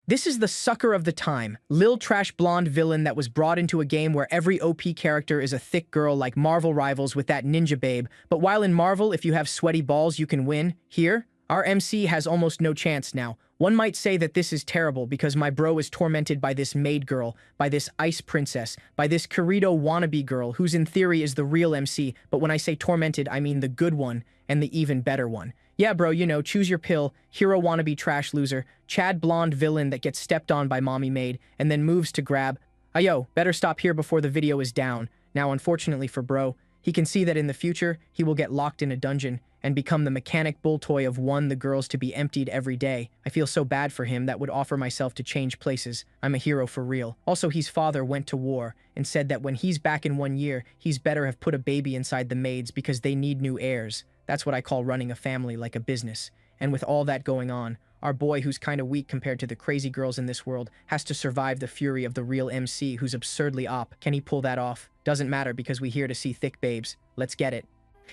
This is the sucker of the time, lil trash blonde villain that was brought into a game where every OP character is a thick girl like Marvel Rivals with that ninja babe, but while in Marvel, if you have sweaty balls, you can win. Here, our MC has almost no chance now. One might say that this is terrible because my bro is tormented by this maid girl, by this ice princess, by this Kirito wannabe girl, who's in theory is the real MC, but when I say tormented, I mean the good one and the even better one. Yeah, bro, you know, choose your pill, hero wannabe trash loser, Chad blonde villain that gets stepped on by mommy maid, and then moves to grab. Yo, better stop here before the video is down. Now, unfortunately for bro, he can see that in the future, he will get locked in a dungeon and become the mechanic bull toy of the girls to be emptied every day. I feel so bad for him that would offer myself to change places. I'm a hero for real. Also, his father went to war and said that when he's back in 1 year, he's better have put a baby inside the maids because they need new heirs. That's what I call running a family like a business. And with all that going on, our boy, who's kinda weak compared to the crazy girls in this world, has to survive the fury of the real MC who's absurdly op. Can he pull that off? Doesn't matter because we're here to see thick babes. Let's get it.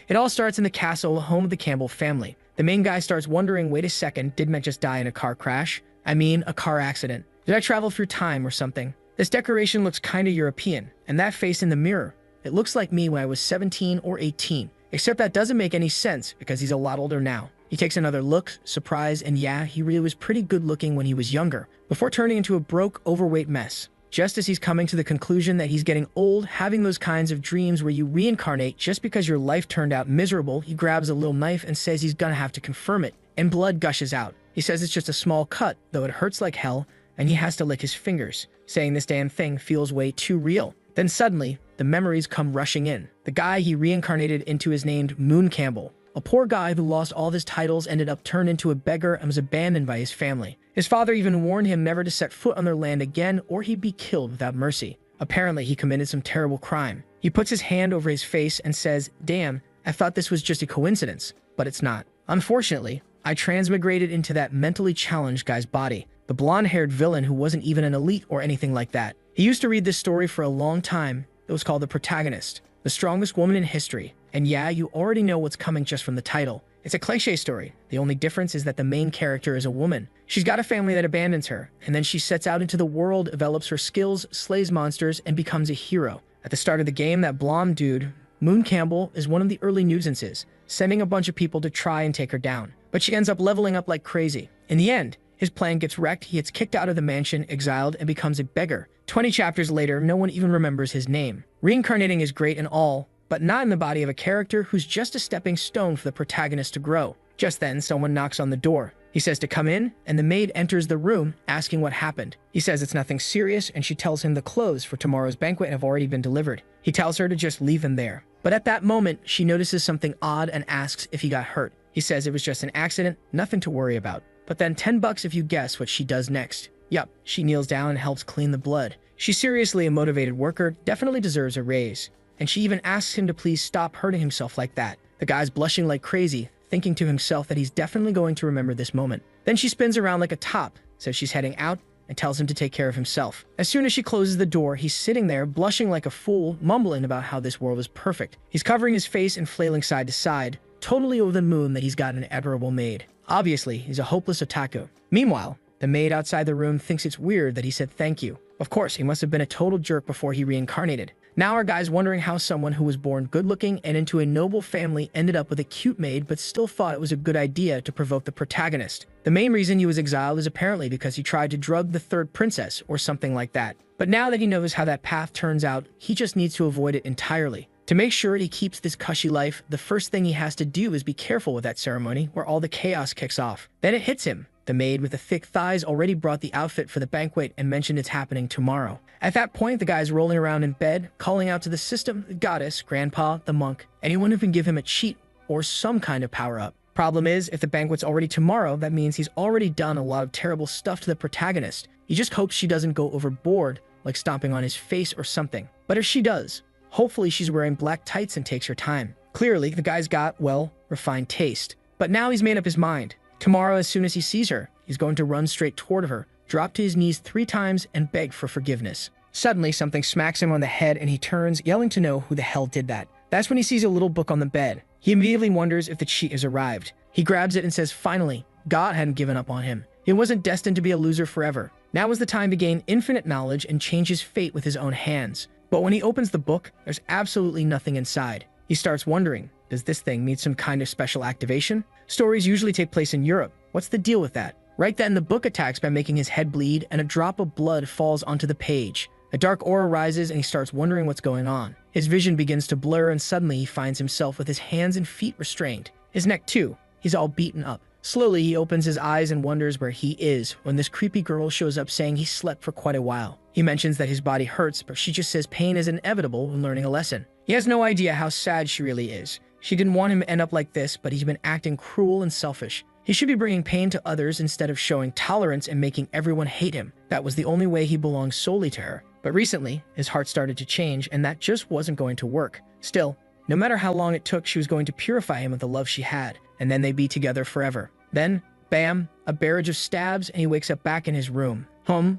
It all starts in the castle, home of the Campbell family. The main guy starts wondering, wait a second, didn't I just die in a car crash? I mean, a car accident. Did I travel through time or something? This decoration looks kinda European, and that face in the mirror, it looks like me when I was 17 or 18. Except that doesn't make any sense because he's a lot older now. He takes another look, surprise, and yeah, he really was pretty good looking when he was younger, before turning into a broke, overweight mess. Just as he's coming to the conclusion that he's getting old, having those kinds of dreams where you reincarnate just because your life turned out miserable, he grabs a little knife and says he's gonna have to confirm it, and blood gushes out. He says it's just a small cut, though it hurts like hell, and he has to lick his fingers, saying this damn thing feels way too real. Then suddenly, the memories come rushing in. The guy he reincarnated into is named Moon Campbell. A poor guy who lost all of his titles, ended up turned into a beggar, and was abandoned by his family. His father even warned him never to set foot on their land again or he'd be killed without mercy. Apparently, he committed some terrible crime. He puts his hand over his face and says, "Damn, I thought this was just a coincidence." But it's not. Unfortunately, I transmigrated into that mentally challenged guy's body. The blonde-haired villain who wasn't even an elite or anything like that. He used to read this story for a long time. It was called The Protagonist, the strongest woman in history. And yeah, you already know what's coming just from the title. It's a cliché story. The only difference is that the main character is a woman. She's got a family that abandons her, and then she sets out into the world, develops her skills, slays monsters, and becomes a hero. At the start of the game, that blonde dude, Moon Campbell, is one of the early nuisances, sending a bunch of people to try and take her down. But she ends up leveling up like crazy. In the end, his plan gets wrecked, he gets kicked out of the mansion, exiled, and becomes a beggar. 20 chapters later, no one even remembers his name. Reincarnating is great and all, but not in the body of a character who's just a stepping stone for the protagonist to grow. Just then, someone knocks on the door. He says to come in, and the maid enters the room, asking what happened. He says it's nothing serious, and she tells him the clothes for tomorrow's banquet have already been delivered. He tells her to just leave him there. But at that moment, she notices something odd and asks if he got hurt. He says it was just an accident, nothing to worry about. But then $10 if you guess what she does next. Yup, she kneels down and helps clean the blood. She's seriously a motivated worker, definitely deserves a raise. And she even asks him to please stop hurting himself like that. The guy's blushing like crazy, thinking to himself that he's definitely going to remember this moment. Then she spins around like a top, says she's heading out, and tells him to take care of himself. As soon as she closes the door, he's sitting there, blushing like a fool, mumbling about how this world is perfect. He's covering his face and flailing side to side, totally over the moon that he's got an admirable maid. Obviously, he's a hopeless otaku. Meanwhile, the maid outside the room thinks it's weird that he said thank you. Of course, he must have been a total jerk before he reincarnated. Now our guy's wondering how someone who was born good-looking and into a noble family ended up with a cute maid but still thought it was a good idea to provoke the protagonist. The main reason he was exiled is apparently because he tried to drug the third princess or something like that. But now that he knows how that path turns out, he just needs to avoid it entirely. To make sure he keeps this cushy life, the first thing he has to do is be careful with that ceremony where all the chaos kicks off. Then it hits him. The maid with the thick thighs already brought the outfit for the banquet and mentioned it's happening tomorrow. At that point, the guy's rolling around in bed, calling out to the system, the goddess, grandpa, the monk, anyone who can give him a cheat or some kind of power-up. Problem is, if the banquet's already tomorrow, that means he's already done a lot of terrible stuff to the protagonist. He just hopes she doesn't go overboard, like stomping on his face or something. But if she does, hopefully she's wearing black tights and takes her time. Clearly, the guy's got, well, refined taste. But now he's made up his mind. Tomorrow, as soon as he sees her, he's going to run straight toward her, drop to his knees 3 times, and beg for forgiveness. Suddenly, something smacks him on the head and he turns, yelling to know who the hell did that. That's when he sees a little book on the bed. He immediately wonders if the cheat has arrived. He grabs it and says finally, God hadn't given up on him. He wasn't destined to be a loser forever. Now is the time to gain infinite knowledge and change his fate with his own hands. But when he opens the book, there's absolutely nothing inside. He starts wondering, does this thing need some kind of special activation? Stories usually take place in Europe. What's the deal with that? Right then, the book attacks by making his head bleed, and a drop of blood falls onto the page. A dark aura rises, and he starts wondering what's going on. His vision begins to blur, and suddenly he finds himself with his hands and feet restrained. His neck too. He's all beaten up. Slowly, he opens his eyes and wonders where he is when this creepy girl shows up saying he slept for quite a while. He mentions that his body hurts, but she just says pain is inevitable when learning a lesson. He has no idea how sad she really is. She didn't want him to end up like this, but he's been acting cruel and selfish. He should be bringing pain to others instead of showing tolerance and making everyone hate him. That was the only way he belonged solely to her. But recently, his heart started to change, and that just wasn't going to work. Still, no matter how long it took, she was going to purify him of the love she had, and then they'd be together forever. Then, bam, a barrage of stabs, and he wakes up back in his room.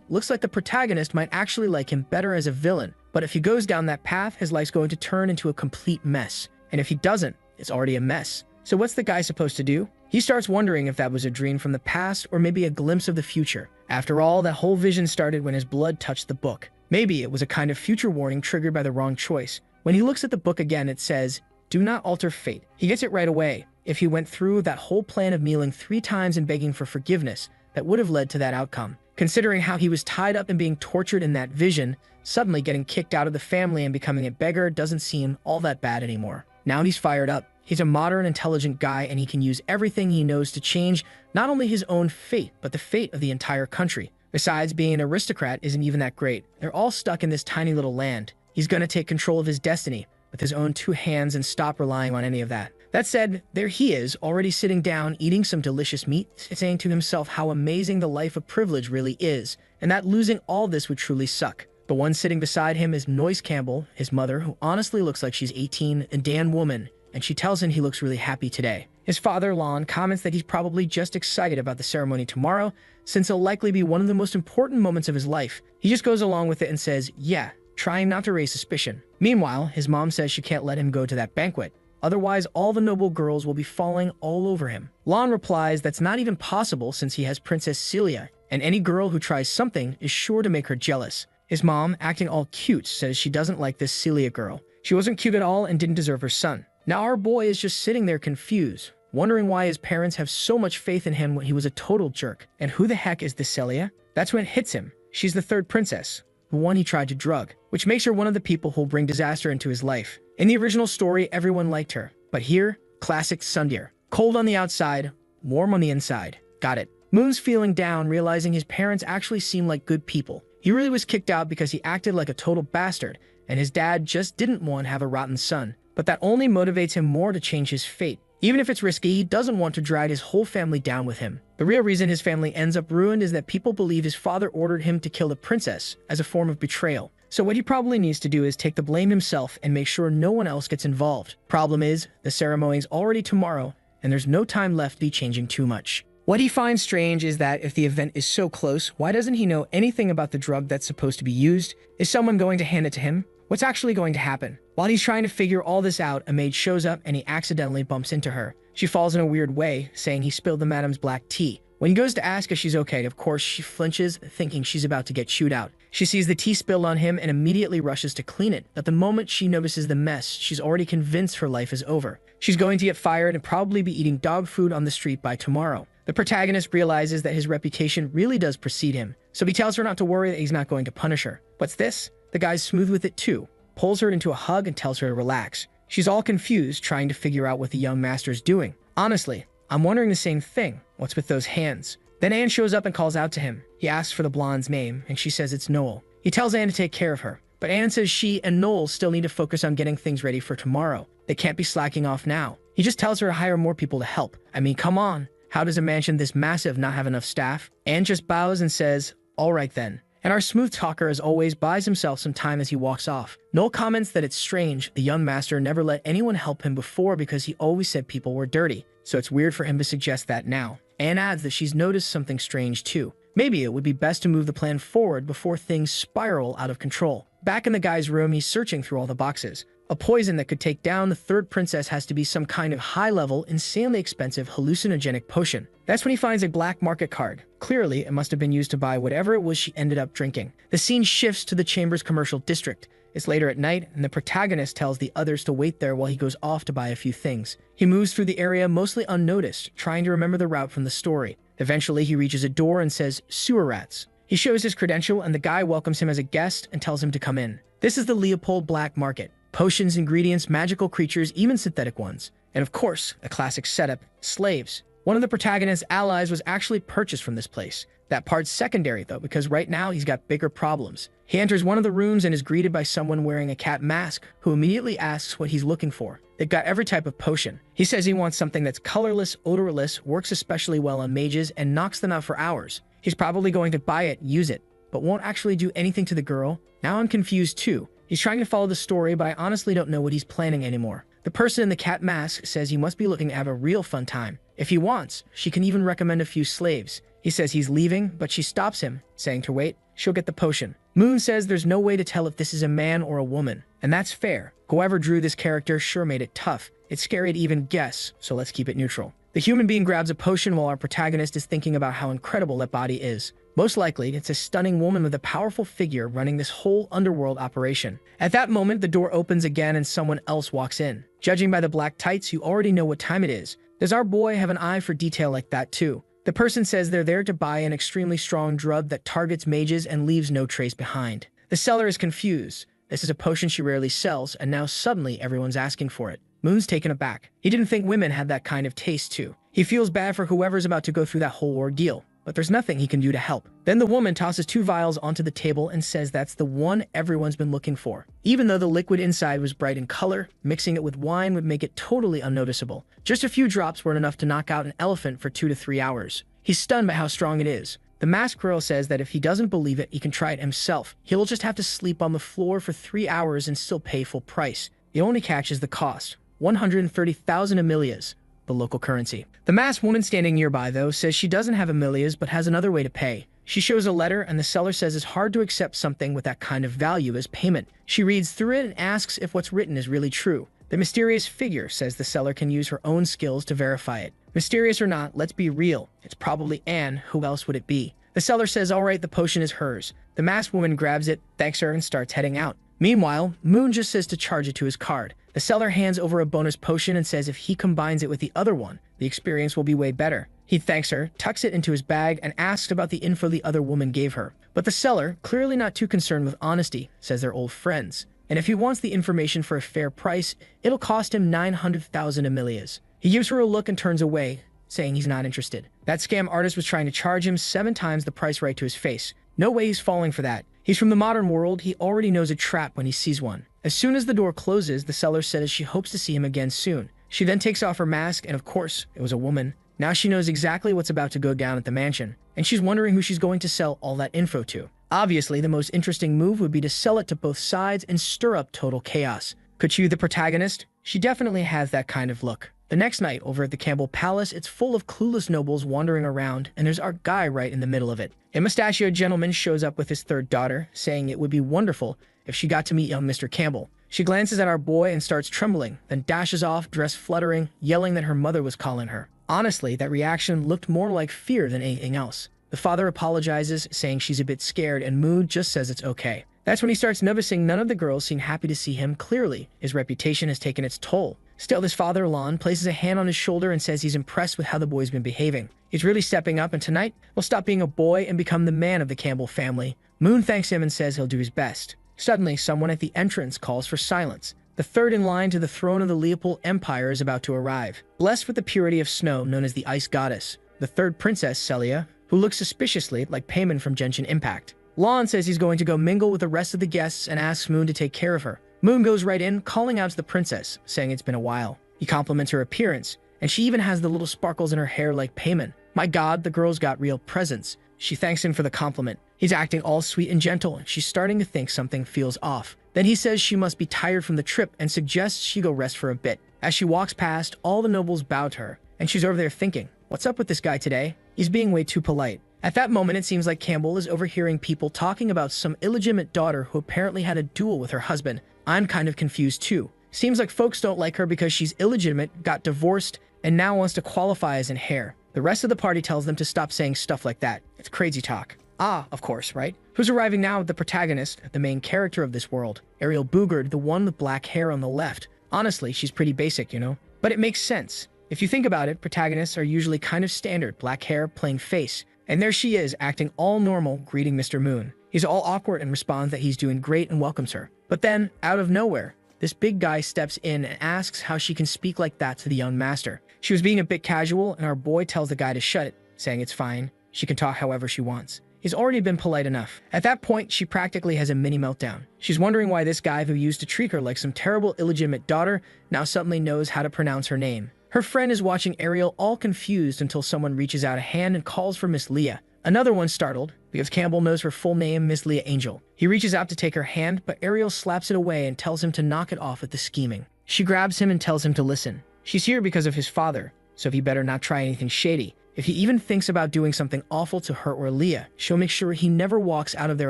Looks like the protagonist might actually like him better as a villain, but if he goes down that path, his life's going to turn into a complete mess. And if he doesn't, it's already a mess. So what's the guy supposed to do? He starts wondering if that was a dream from the past or maybe a glimpse of the future. After all, that whole vision started when his blood touched the book. Maybe it was a kind of future warning triggered by the wrong choice. When he looks at the book again, it says, "Do not alter fate." He gets it right away. If he went through that whole plan of kneeling 3 times and begging for forgiveness, that would have led to that outcome. Considering how he was tied up and being tortured in that vision, suddenly getting kicked out of the family and becoming a beggar doesn't seem all that bad anymore. Now he's fired up. He's a modern, intelligent guy, and he can use everything he knows to change not only his own fate, but the fate of the entire country. Besides, being an aristocrat isn't even that great. They're all stuck in this tiny little land. He's gonna take control of his destiny with his own 2 hands and stop relying on any of that. That said, there he is, already sitting down, eating some delicious meat, saying to himself how amazing the life of privilege really is, and that losing all this would truly suck. The one sitting beside him is Noyce Campbell, his mother, who honestly looks like she's 18, a Dan woman, and she tells him he looks really happy today. His father, Lon, comments that he's probably just excited about the ceremony tomorrow, since it'll likely be one of the most important moments of his life. He just goes along with it and says, yeah, trying not to raise suspicion. Meanwhile, his mom says she can't let him go to that banquet. Otherwise, all the noble girls will be falling all over him. Lon replies that's not even possible since he has Princess Celia, and any girl who tries something is sure to make her jealous. His mom, acting all cute, says she doesn't like this Celia girl. She wasn't cute at all and didn't deserve her son. Now our boy is just sitting there confused, wondering why his parents have so much faith in him when he was a total jerk. And who the heck is this Celia? That's when it hits him. She's the 3rd princess, the one he tried to drug, which makes her one of the people who'll bring disaster into his life. In the original story, everyone liked her, but here, classic Sundar. Cold on the outside, warm on the inside. Got it. Moon's feeling down, realizing his parents actually seem like good people. He really was kicked out because he acted like a total bastard, and his dad just didn't want to have a rotten son. But that only motivates him more to change his fate. Even if it's risky, he doesn't want to drag his whole family down with him. The real reason his family ends up ruined is that people believe his father ordered him to kill the princess as a form of betrayal. So what he probably needs to do is take the blame himself and make sure no one else gets involved. Problem is, the ceremony's already tomorrow, and there's no time left to be changing too much. What he finds strange is that if the event is so close, why doesn't he know anything about the drug that's supposed to be used? Is someone going to hand it to him? What's actually going to happen? While he's trying to figure all this out, a maid shows up and he accidentally bumps into her. She falls in a weird way, saying he spilled the madam's black tea. When he goes to ask if she's okay, of course, she flinches, thinking she's about to get chewed out. She sees the tea spilled on him and immediately rushes to clean it. But the moment she notices the mess, she's already convinced her life is over. She's going to get fired and probably be eating dog food on the street by tomorrow. The protagonist realizes that his reputation really does precede him, so he tells her not to worry that he's not going to punish her. What's this? The guy's smooth with it too, pulls her into a hug and tells her to relax. She's all confused, trying to figure out what the young master's doing. Honestly, I'm wondering the same thing. What's with those hands? Then Anne shows up and calls out to him. He asks for the blonde's name, and she says it's Noel. He tells Anne to take care of her, but Anne says she and Noel still need to focus on getting things ready for tomorrow. They can't be slacking off now. He just tells her to hire more people to help. I mean, come on. How does a mansion this massive not have enough staff? Anne just bows and says, all right then. And our smooth talker, as always, buys himself some time as he walks off. Noel comments that it's strange the young master never let anyone help him before because he always said people were dirty, so it's weird for him to suggest that now. Anne adds that she's noticed something strange too. Maybe it would be best to move the plan forward before things spiral out of control. Back in the guy's room, he's searching through all the boxes, A poison that could take down the third princess has to be some kind of high-level, insanely expensive hallucinogenic potion. That's when he finds a black market card. Clearly, it must have been used to buy whatever it was she ended up drinking. The scene shifts to the chamber's commercial district. It's later at night, and the protagonist tells the others to wait there while he goes off to buy a few things. He moves through the area mostly unnoticed, trying to remember the route from the story. Eventually, he reaches a door and says, "Sewer rats." He shows his credential, and the guy welcomes him as a guest and tells him to come in. This is the Leopold Black Market. Potions, ingredients, magical creatures, even synthetic ones. And of course, a classic setup, slaves. One of the protagonist's allies was actually purchased from this place. That part's secondary though, because right now he's got bigger problems. He enters one of the rooms and is greeted by someone wearing a cat mask, who immediately asks what he's looking for. They've got every type of potion. He says he wants something that's colorless, odorless, works especially well on mages, and knocks them out for hours. He's probably going to buy it, use it, but won't actually do anything to the girl. Now I'm confused too. He's trying to follow the story, but I honestly don't know what he's planning anymore. The person in the cat mask says he must be looking to have a real fun time. If he wants, she can even recommend a few slaves. He says he's leaving, but she stops him, saying to wait. She'll get the potion. Moon says there's no way to tell if this is a man or a woman, and that's fair. Whoever drew this character sure made it tough. It's scary to even guess, so let's keep it neutral. The human being grabs a potion while our protagonist is thinking about how incredible that body is. Most likely, it's a stunning woman with a powerful figure running this whole underworld operation. At that moment, the door opens again and someone else walks in. Judging by the black tights, you already know what time it is. Does our boy have an eye for detail like that too? The person says they're there to buy an extremely strong drug that targets mages and leaves no trace behind. The seller is confused. This is a potion she rarely sells, and now suddenly everyone's asking for it. Moon's taken aback. He didn't think women had that kind of taste too. He feels bad for whoever's about to go through that whole ordeal, but there's nothing he can do to help. Then the woman tosses 2 vials onto the table and says that's the one everyone's been looking for. Even though the liquid inside was bright in color, mixing it with wine would make it totally unnoticeable. Just a few drops weren't enough to knock out an elephant for 2 to 3 hours. He's stunned by how strong it is. The masked girl says that if he doesn't believe it, he can try it himself. He'll just have to sleep on the floor for 3 hours and still pay full price. The only catch is the cost. 130,000 Amelias, the local currency. The masked woman standing nearby, though, says she doesn't have Amelias but has another way to pay. She shows a letter, and the seller says it's hard to accept something with that kind of value as payment. She reads through it and asks if what's written is really true. The mysterious figure says the seller can use her own skills to verify it. Mysterious or not, let's be real. It's probably Anne. Who else would it be? The seller says, all right, the potion is hers. The masked woman grabs it, thanks her, and starts heading out. Meanwhile, Moon just says to charge it to his card. The seller hands over a bonus potion and says if he combines it with the other one, the experience will be way better. He thanks her, tucks it into his bag, and asks about the info the other woman gave her. But the seller, clearly not too concerned with honesty, says they're old friends. And if he wants the information for a fair price, it'll cost him 900,000 Amelias. He gives her a look and turns away, saying he's not interested. That scam artist was trying to charge him 7 times the price right to his face. No way he's falling for that. He's from the modern world. He already knows a trap when he sees one. As soon as the door closes, the seller says she hopes to see him again soon. She then takes off her mask, and of course, it was a woman. Now she knows exactly what's about to go down at the mansion, and she's wondering who she's going to sell all that info to. Obviously, the most interesting move would be to sell it to both sides and stir up total chaos. Could she be the protagonist? She definitely has that kind of look. The next night, over at the Campbell Palace, it's full of clueless nobles wandering around, and there's our guy right in the middle of it. A mustachioed gentleman shows up with his 3rd daughter, saying it would be wonderful if she got to meet young Mr. Campbell. She glances at our boy and starts trembling, then dashes off, dress fluttering, yelling that her mother was calling her. Honestly, that reaction looked more like fear than anything else. The father apologizes, saying she's a bit scared, and Moon just says it's okay. That's when he starts noticing none of the girls seem happy to see him. Clearly, his reputation has taken its toll. Still, his father, Lon, places a hand on his shoulder and says he's impressed with how the boy's been behaving. He's really stepping up, and tonight, will stop being a boy and become the man of the Campbell family. Moon thanks him and says he'll do his best. Suddenly, someone at the entrance calls for silence. The 3rd in line to the throne of the Leopold Empire is about to arrive. Blessed with the purity of snow, known as the Ice Goddess, the 3rd princess, Celia, who looks suspiciously like Payman from Genshin Impact. Lon says he's going to go mingle with the rest of the guests and asks Moon to take care of her. Moon goes right in, calling out to the princess, saying it's been a while. He compliments her appearance, and she even has the little sparkles in her hair like Payman. My god, the girl's got real presence. She thanks him for the compliment. He's acting all sweet and gentle, and she's starting to think something feels off. Then he says she must be tired from the trip and suggests she go rest for a bit. As she walks past, all the nobles bow to her, and she's over there thinking, what's up with this guy today? He's being way too polite. At that moment, it seems like Campbell is overhearing people talking about some illegitimate daughter who apparently had a duel with her husband. I'm kind of confused too. Seems like folks don't like her because she's illegitimate, got divorced, and now wants to qualify as an heir. The rest of the party tells them to stop saying stuff like that. It's crazy talk. Ah, of course, right? Who's arriving now? The protagonist, the main character of this world. Ariel Boogerd, the one with black hair on the left. Honestly, she's pretty basic, you know? But it makes sense. If you think about it, protagonists are usually kind of standard, black hair, plain face. And there she is, acting all normal, greeting Mr. Moon. He's all awkward and responds that he's doing great and welcomes her. But then, out of nowhere, this big guy steps in and asks how she can speak like that to the young master. She was being a bit casual, and our boy tells the guy to shut it, saying it's fine. She can talk however she wants. He's already been polite enough. At that point, she practically has a mini meltdown. She's wondering why this guy who used to treat her like some terrible illegitimate daughter now suddenly knows how to pronounce her name. Her friend is watching Ariel all confused until someone reaches out a hand and calls for Miss Leah. Another one startled because Campbell knows her full name, Miss Leah Angel. He reaches out to take her hand, but Ariel slaps it away and tells him to knock it off at the scheming. She grabs him and tells him to listen. She's here because of his father, so he better not try anything shady. If he even thinks about doing something awful to her or Leah, she'll make sure he never walks out of there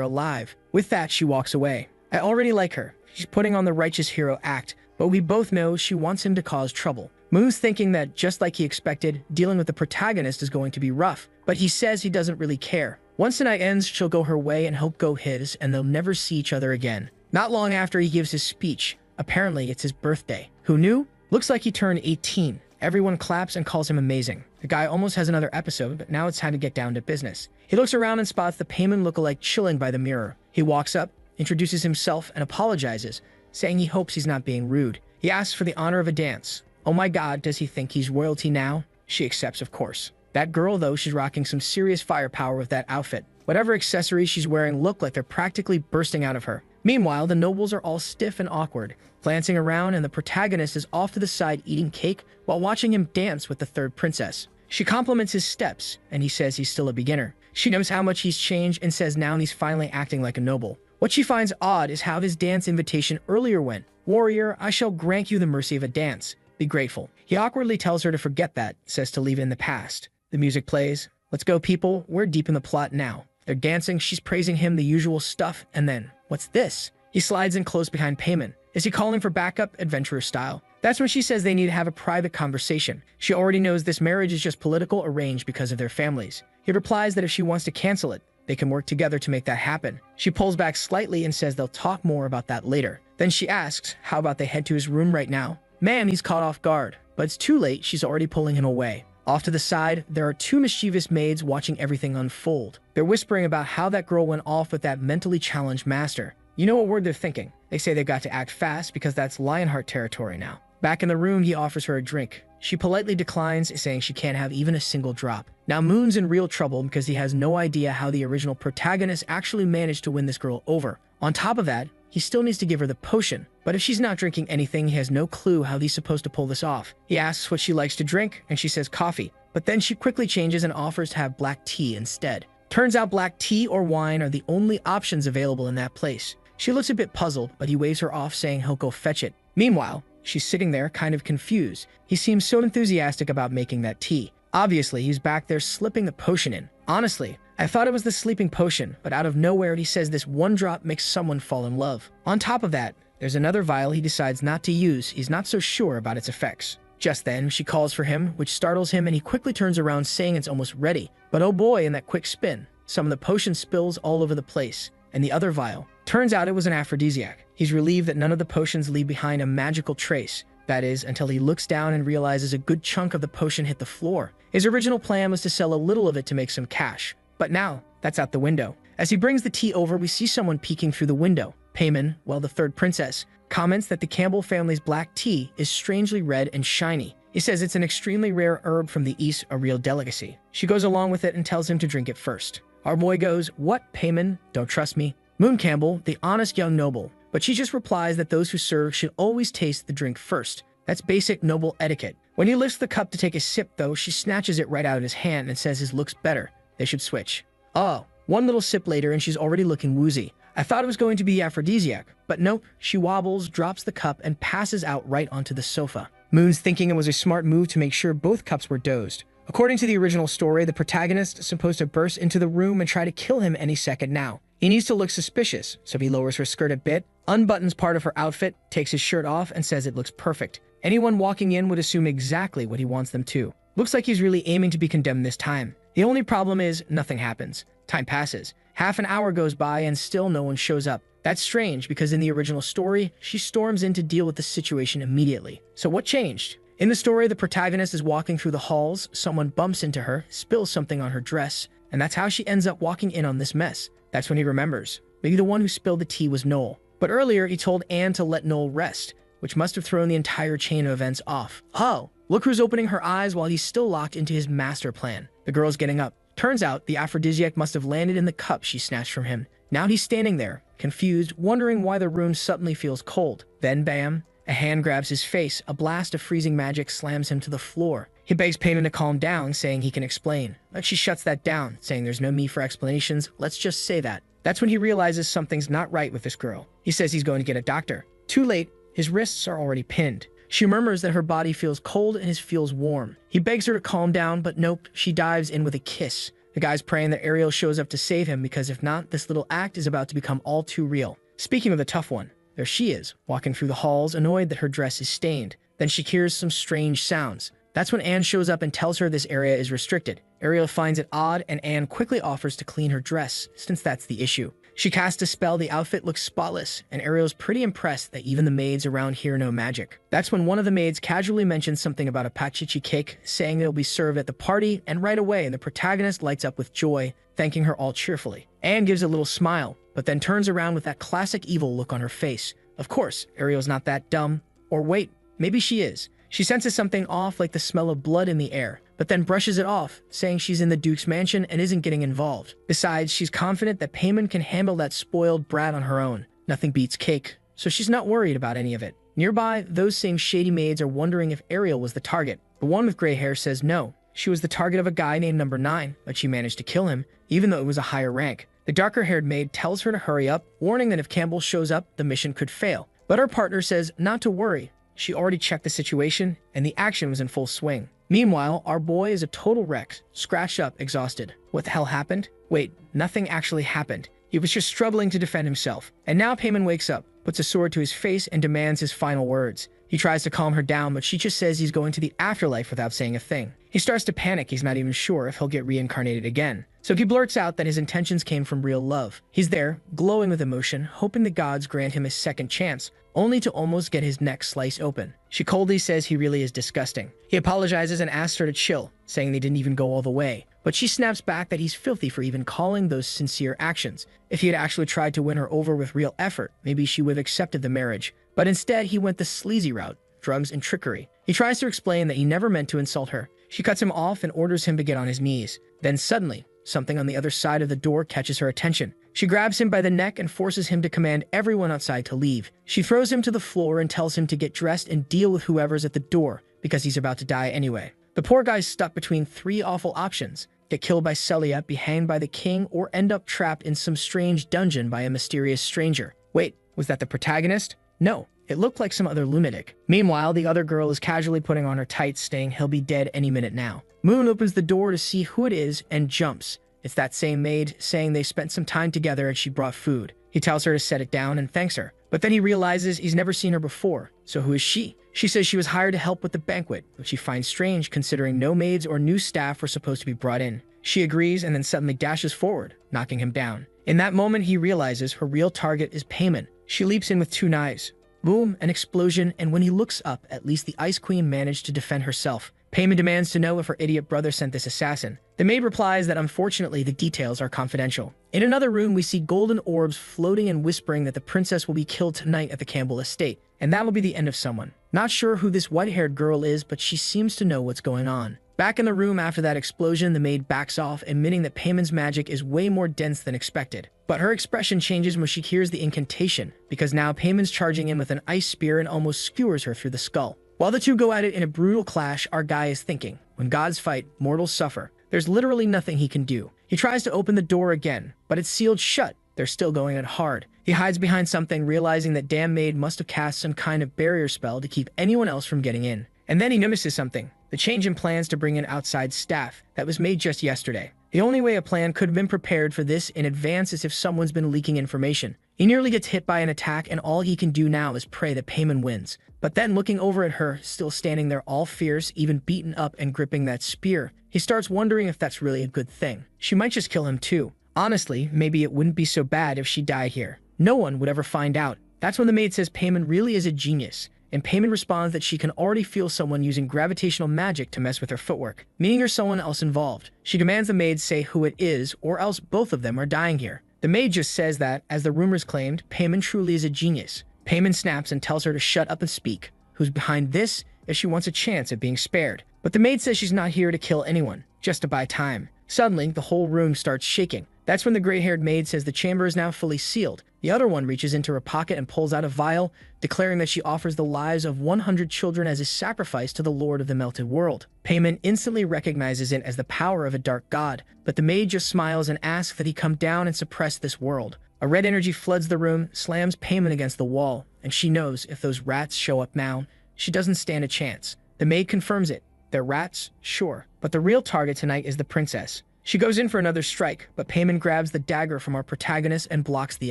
alive. With that, she walks away. I already like her. She's putting on the righteous hero act, but we both know she wants him to cause trouble. Moon's thinking that, just like he expected, dealing with the protagonist is going to be rough, but he says he doesn't really care. Once the night ends, she'll go her way and he'll go his, and they'll never see each other again. Not long after he gives his speech, apparently it's his birthday. Who knew? Looks like he turned 18. Everyone claps and calls him amazing. The guy almost has another episode, but now it's time to get down to business. He looks around and spots the payment lookalike chilling by the mirror. He walks up, introduces himself, and apologizes, saying he hopes he's not being rude. He asks for the honor of a dance. Oh my god, does he think he's royalty now? She accepts, of course. That girl, though, she's rocking some serious firepower with that outfit. Whatever accessories she's wearing look like they're practically bursting out of her. Meanwhile, the nobles are all stiff and awkward, glancing around, and the protagonist is off to the side eating cake while watching him dance with the third princess. She compliments his steps, and he says he's still a beginner. She knows how much he's changed and says now he's finally acting like a noble. What she finds odd is how his dance invitation earlier went. Warrior, I shall grant you the mercy of a dance. Be grateful. He awkwardly tells her to forget that, says to leave it in the past. The music plays. Let's go, people. We're deep in the plot now. They're dancing, she's praising him, the usual stuff, and then, what's this? He slides in close behind Payman. Is he calling for backup, adventurer style? That's when she says they need to have a private conversation. She already knows this marriage is just political arranged because of their families. He replies that if she wants to cancel it, they can work together to make that happen. She pulls back slightly and says they'll talk more about that later. Then she asks, how about they head to his room right now? Man, he's caught off guard. But it's too late, she's already pulling him away. Off to the side, there are two mischievous maids watching everything unfold. They're whispering about how that girl went off with that mentally challenged master. You know what word they're thinking. They say they've got to act fast because that's Lionheart territory now. Back in the room, he offers her a drink. She politely declines, saying she can't have even a single drop. Now Moon's in real trouble because he has no idea how the original protagonist actually managed to win this girl over. On top of that, he still needs to give her the potion, but if she's not drinking anything, he has no clue how he's supposed to pull this off. He asks what she likes to drink, and she says coffee, but then she quickly changes and offers to have black tea instead. Turns out black tea or wine are the only options available in that place. She looks a bit puzzled, but he waves her off, saying he'll go fetch it. Meanwhile, she's sitting there, kind of confused. He seems so enthusiastic about making that tea. Obviously, he's back there slipping the potion in. Honestly, I thought it was the sleeping potion, but out of nowhere he says this one drop makes someone fall in love. On top of that, there's another vial he decides not to use. He's not so sure about its effects. Just then, she calls for him, which startles him, and he quickly turns around saying it's almost ready. But oh boy, in that quick spin, some of the potion spills all over the place, and the other vial. Turns out it was an aphrodisiac. He's relieved that none of the potions leave behind a magical trace. That is, until he looks down and realizes a good chunk of the potion hit the floor. His original plan was to sell a little of it to make some cash. But now, that's out the window. As he brings the tea over, we see someone peeking through the window. Payman, well, the third princess, comments that the Campbell family's black tea is strangely red and shiny. He says it's an extremely rare herb from the East, a real delicacy. She goes along with it and tells him to drink it first. Our boy goes, "What, Payman? Don't trust me?" Moon Campbell, the honest young noble, but she just replies that those who serve should always taste the drink first. That's basic noble etiquette. When he lifts the cup to take a sip, though, she snatches it right out of his hand and says his looks better. They should switch. Oh, one little sip later and she's already looking woozy. I thought it was going to be aphrodisiac, but nope, she wobbles, drops the cup, and passes out right onto the sofa. Moon's thinking it was a smart move to make sure both cups were dosed. According to the original story, the protagonist is supposed to burst into the room and try to kill him any second now. He needs to look suspicious, so he lowers her skirt a bit, unbuttons part of her outfit, takes his shirt off, and says it looks perfect. Anyone walking in would assume exactly what he wants them to. Looks like he's really aiming to be condemned this time. The only problem is nothing happens. Time passes. Half an hour goes by and still no one shows up. That's strange because in the original story, she storms in to deal with the situation immediately. So what changed? In the story, the protagonist is walking through the halls, someone bumps into her, spills something on her dress, and that's how she ends up walking in on this mess. That's when he remembers. Maybe the one who spilled the tea was Noel. But earlier, he told Anne to let Noel rest, which must have thrown the entire chain of events off. Oh, look who's opening her eyes while he's still locked into his master plan. The girl's getting up. Turns out, the aphrodisiac must have landed in the cup she snatched from him. Now he's standing there, confused, wondering why the room suddenly feels cold. Then, bam, a hand grabs his face, a blast of freezing magic slams him to the floor. He begs Payman to calm down, saying he can explain. But she shuts that down, saying there's no need for explanations, let's just say that. That's when he realizes something's not right with this girl. He says he's going to get a doctor. Too late, his wrists are already pinned. She murmurs that her body feels cold and his feels warm. He begs her to calm down, but nope, she dives in with a kiss. The guy's praying that Ariel shows up to save him because if not, this little act is about to become all too real. Speaking of the tough one, there she is, walking through the halls, annoyed that her dress is stained. Then she hears some strange sounds. That's when Anne shows up and tells her this area is restricted. Ariel finds it odd, and Anne quickly offers to clean her dress, since that's the issue. She casts a spell, the outfit looks spotless, and Ariel's pretty impressed that even the maids around here know magic. That's when one of the maids casually mentions something about a pachichi cake, saying it'll be served at the party, and right away the protagonist lights up with joy, thanking her all cheerfully. Anne gives a little smile, but then turns around with that classic evil look on her face. Of course, Ariel's not that dumb. Or wait, maybe she is. She senses something off like the smell of blood in the air, but then brushes it off, saying she's in the Duke's mansion and isn't getting involved. Besides, she's confident that Payman can handle that spoiled brat on her own. Nothing beats cake, so she's not worried about any of it. Nearby, those same shady maids are wondering if Ariel was the target. The one with gray hair says no. She was the target of a guy named Number 9, but she managed to kill him, even though it was a higher rank. The darker-haired maid tells her to hurry up, warning that if Campbell shows up, the mission could fail. But her partner says not to worry. She already checked the situation, and the action was in full swing. Meanwhile, our boy is a total wreck, scratched up, exhausted. What the hell happened? Wait, nothing actually happened. He was just struggling to defend himself. And now Payman wakes up, puts a sword to his face, and demands his final words. He tries to calm her down, but she just says he's going to the afterlife without saying a thing. He starts to panic. He's not even sure if he'll get reincarnated again. So he blurts out that his intentions came from real love. He's there, glowing with emotion, hoping the gods grant him a second chance, only to almost get his neck sliced open. She coldly says he really is disgusting. He apologizes and asks her to chill, saying they didn't even go all the way. But she snaps back that he's filthy for even calling those sincere actions. If he had actually tried to win her over with real effort, maybe she would have accepted the marriage. But instead, he went the sleazy route, drugs and trickery. He tries to explain that he never meant to insult her. She cuts him off and orders him to get on his knees. Then suddenly, something on the other side of the door catches her attention. She grabs him by the neck and forces him to command everyone outside to leave. She throws him to the floor and tells him to get dressed and deal with whoever's at the door, because he's about to die anyway. The poor guy's stuck between three awful options: get killed by Celia, be hanged by the king, or end up trapped in some strange dungeon by a mysterious stranger. Wait, was that the protagonist? No, it looked like some other lunatic. Meanwhile, the other girl is casually putting on her tights, saying he'll be dead any minute now. Moon opens the door to see who it is and jumps. It's that same maid, saying they spent some time together and she brought food. He tells her to set it down and thanks her. But then he realizes he's never seen her before. So who is she? She says she was hired to help with the banquet, which she finds strange considering no maids or new staff were supposed to be brought in. She agrees and then suddenly dashes forward, knocking him down. In that moment, he realizes her real target is Payman. She leaps in with 2 knives. Boom, an explosion, and when he looks up, at least the Ice Queen managed to defend herself. Payman demands to know if her idiot brother sent this assassin. The maid replies that unfortunately the details are confidential. In another room, we see golden orbs floating and whispering that the princess will be killed tonight at the Campbell estate, and that will be the end of someone. Not sure who this white-haired girl is, but she seems to know what's going on. Back in the room after that explosion, the maid backs off, admitting that Payman's magic is way more dense than expected. But her expression changes when she hears the incantation, because now Payman's charging in with an ice spear and almost skewers her through the skull. While the two go at it in a brutal clash, our guy is thinking, when gods fight, mortals suffer. There's literally nothing he can do. He tries to open the door again, but it's sealed shut. They're still going at hard. He hides behind something, realizing that damn maid must have cast some kind of barrier spell to keep anyone else from getting in. And then he notices something, the change in plans to bring in outside staff that was made just yesterday. The only way a plan could have been prepared for this in advance is if someone's been leaking information. He nearly gets hit by an attack, and all he can do now is pray that Payman wins. But then, looking over at her, still standing there all fierce, even beaten up and gripping that spear, he starts wondering if that's really a good thing. She might just kill him too. Honestly, maybe it wouldn't be so bad if she died here. No one would ever find out. That's when the maid says Payman really is a genius, and Payman responds that she can already feel someone using gravitational magic to mess with her footwork, meaning there's someone else involved. She demands the maid say who it is, or else both of them are dying here. The maid just says that, as the rumors claimed, Payman truly is a genius. Payman snaps and tells her to shut up and speak. Who's behind this if she wants a chance at being spared? But the maid says she's not here to kill anyone, just to buy time. Suddenly, the whole room starts shaking. That's when the gray-haired maid says the chamber is now fully sealed. The other one reaches into her pocket and pulls out a vial, declaring that she offers the lives of 100 children as a sacrifice to the Lord of the Melted World. Payman instantly recognizes it as the power of a dark god, but the maid just smiles and asks that he come down and suppress this world. A red energy floods the room, slams Payman against the wall, and she knows if those rats show up now, she doesn't stand a chance. The maid confirms it. They're rats, sure, but the real target tonight is the princess. She goes in for another strike, but Payman grabs the dagger from our protagonist and blocks the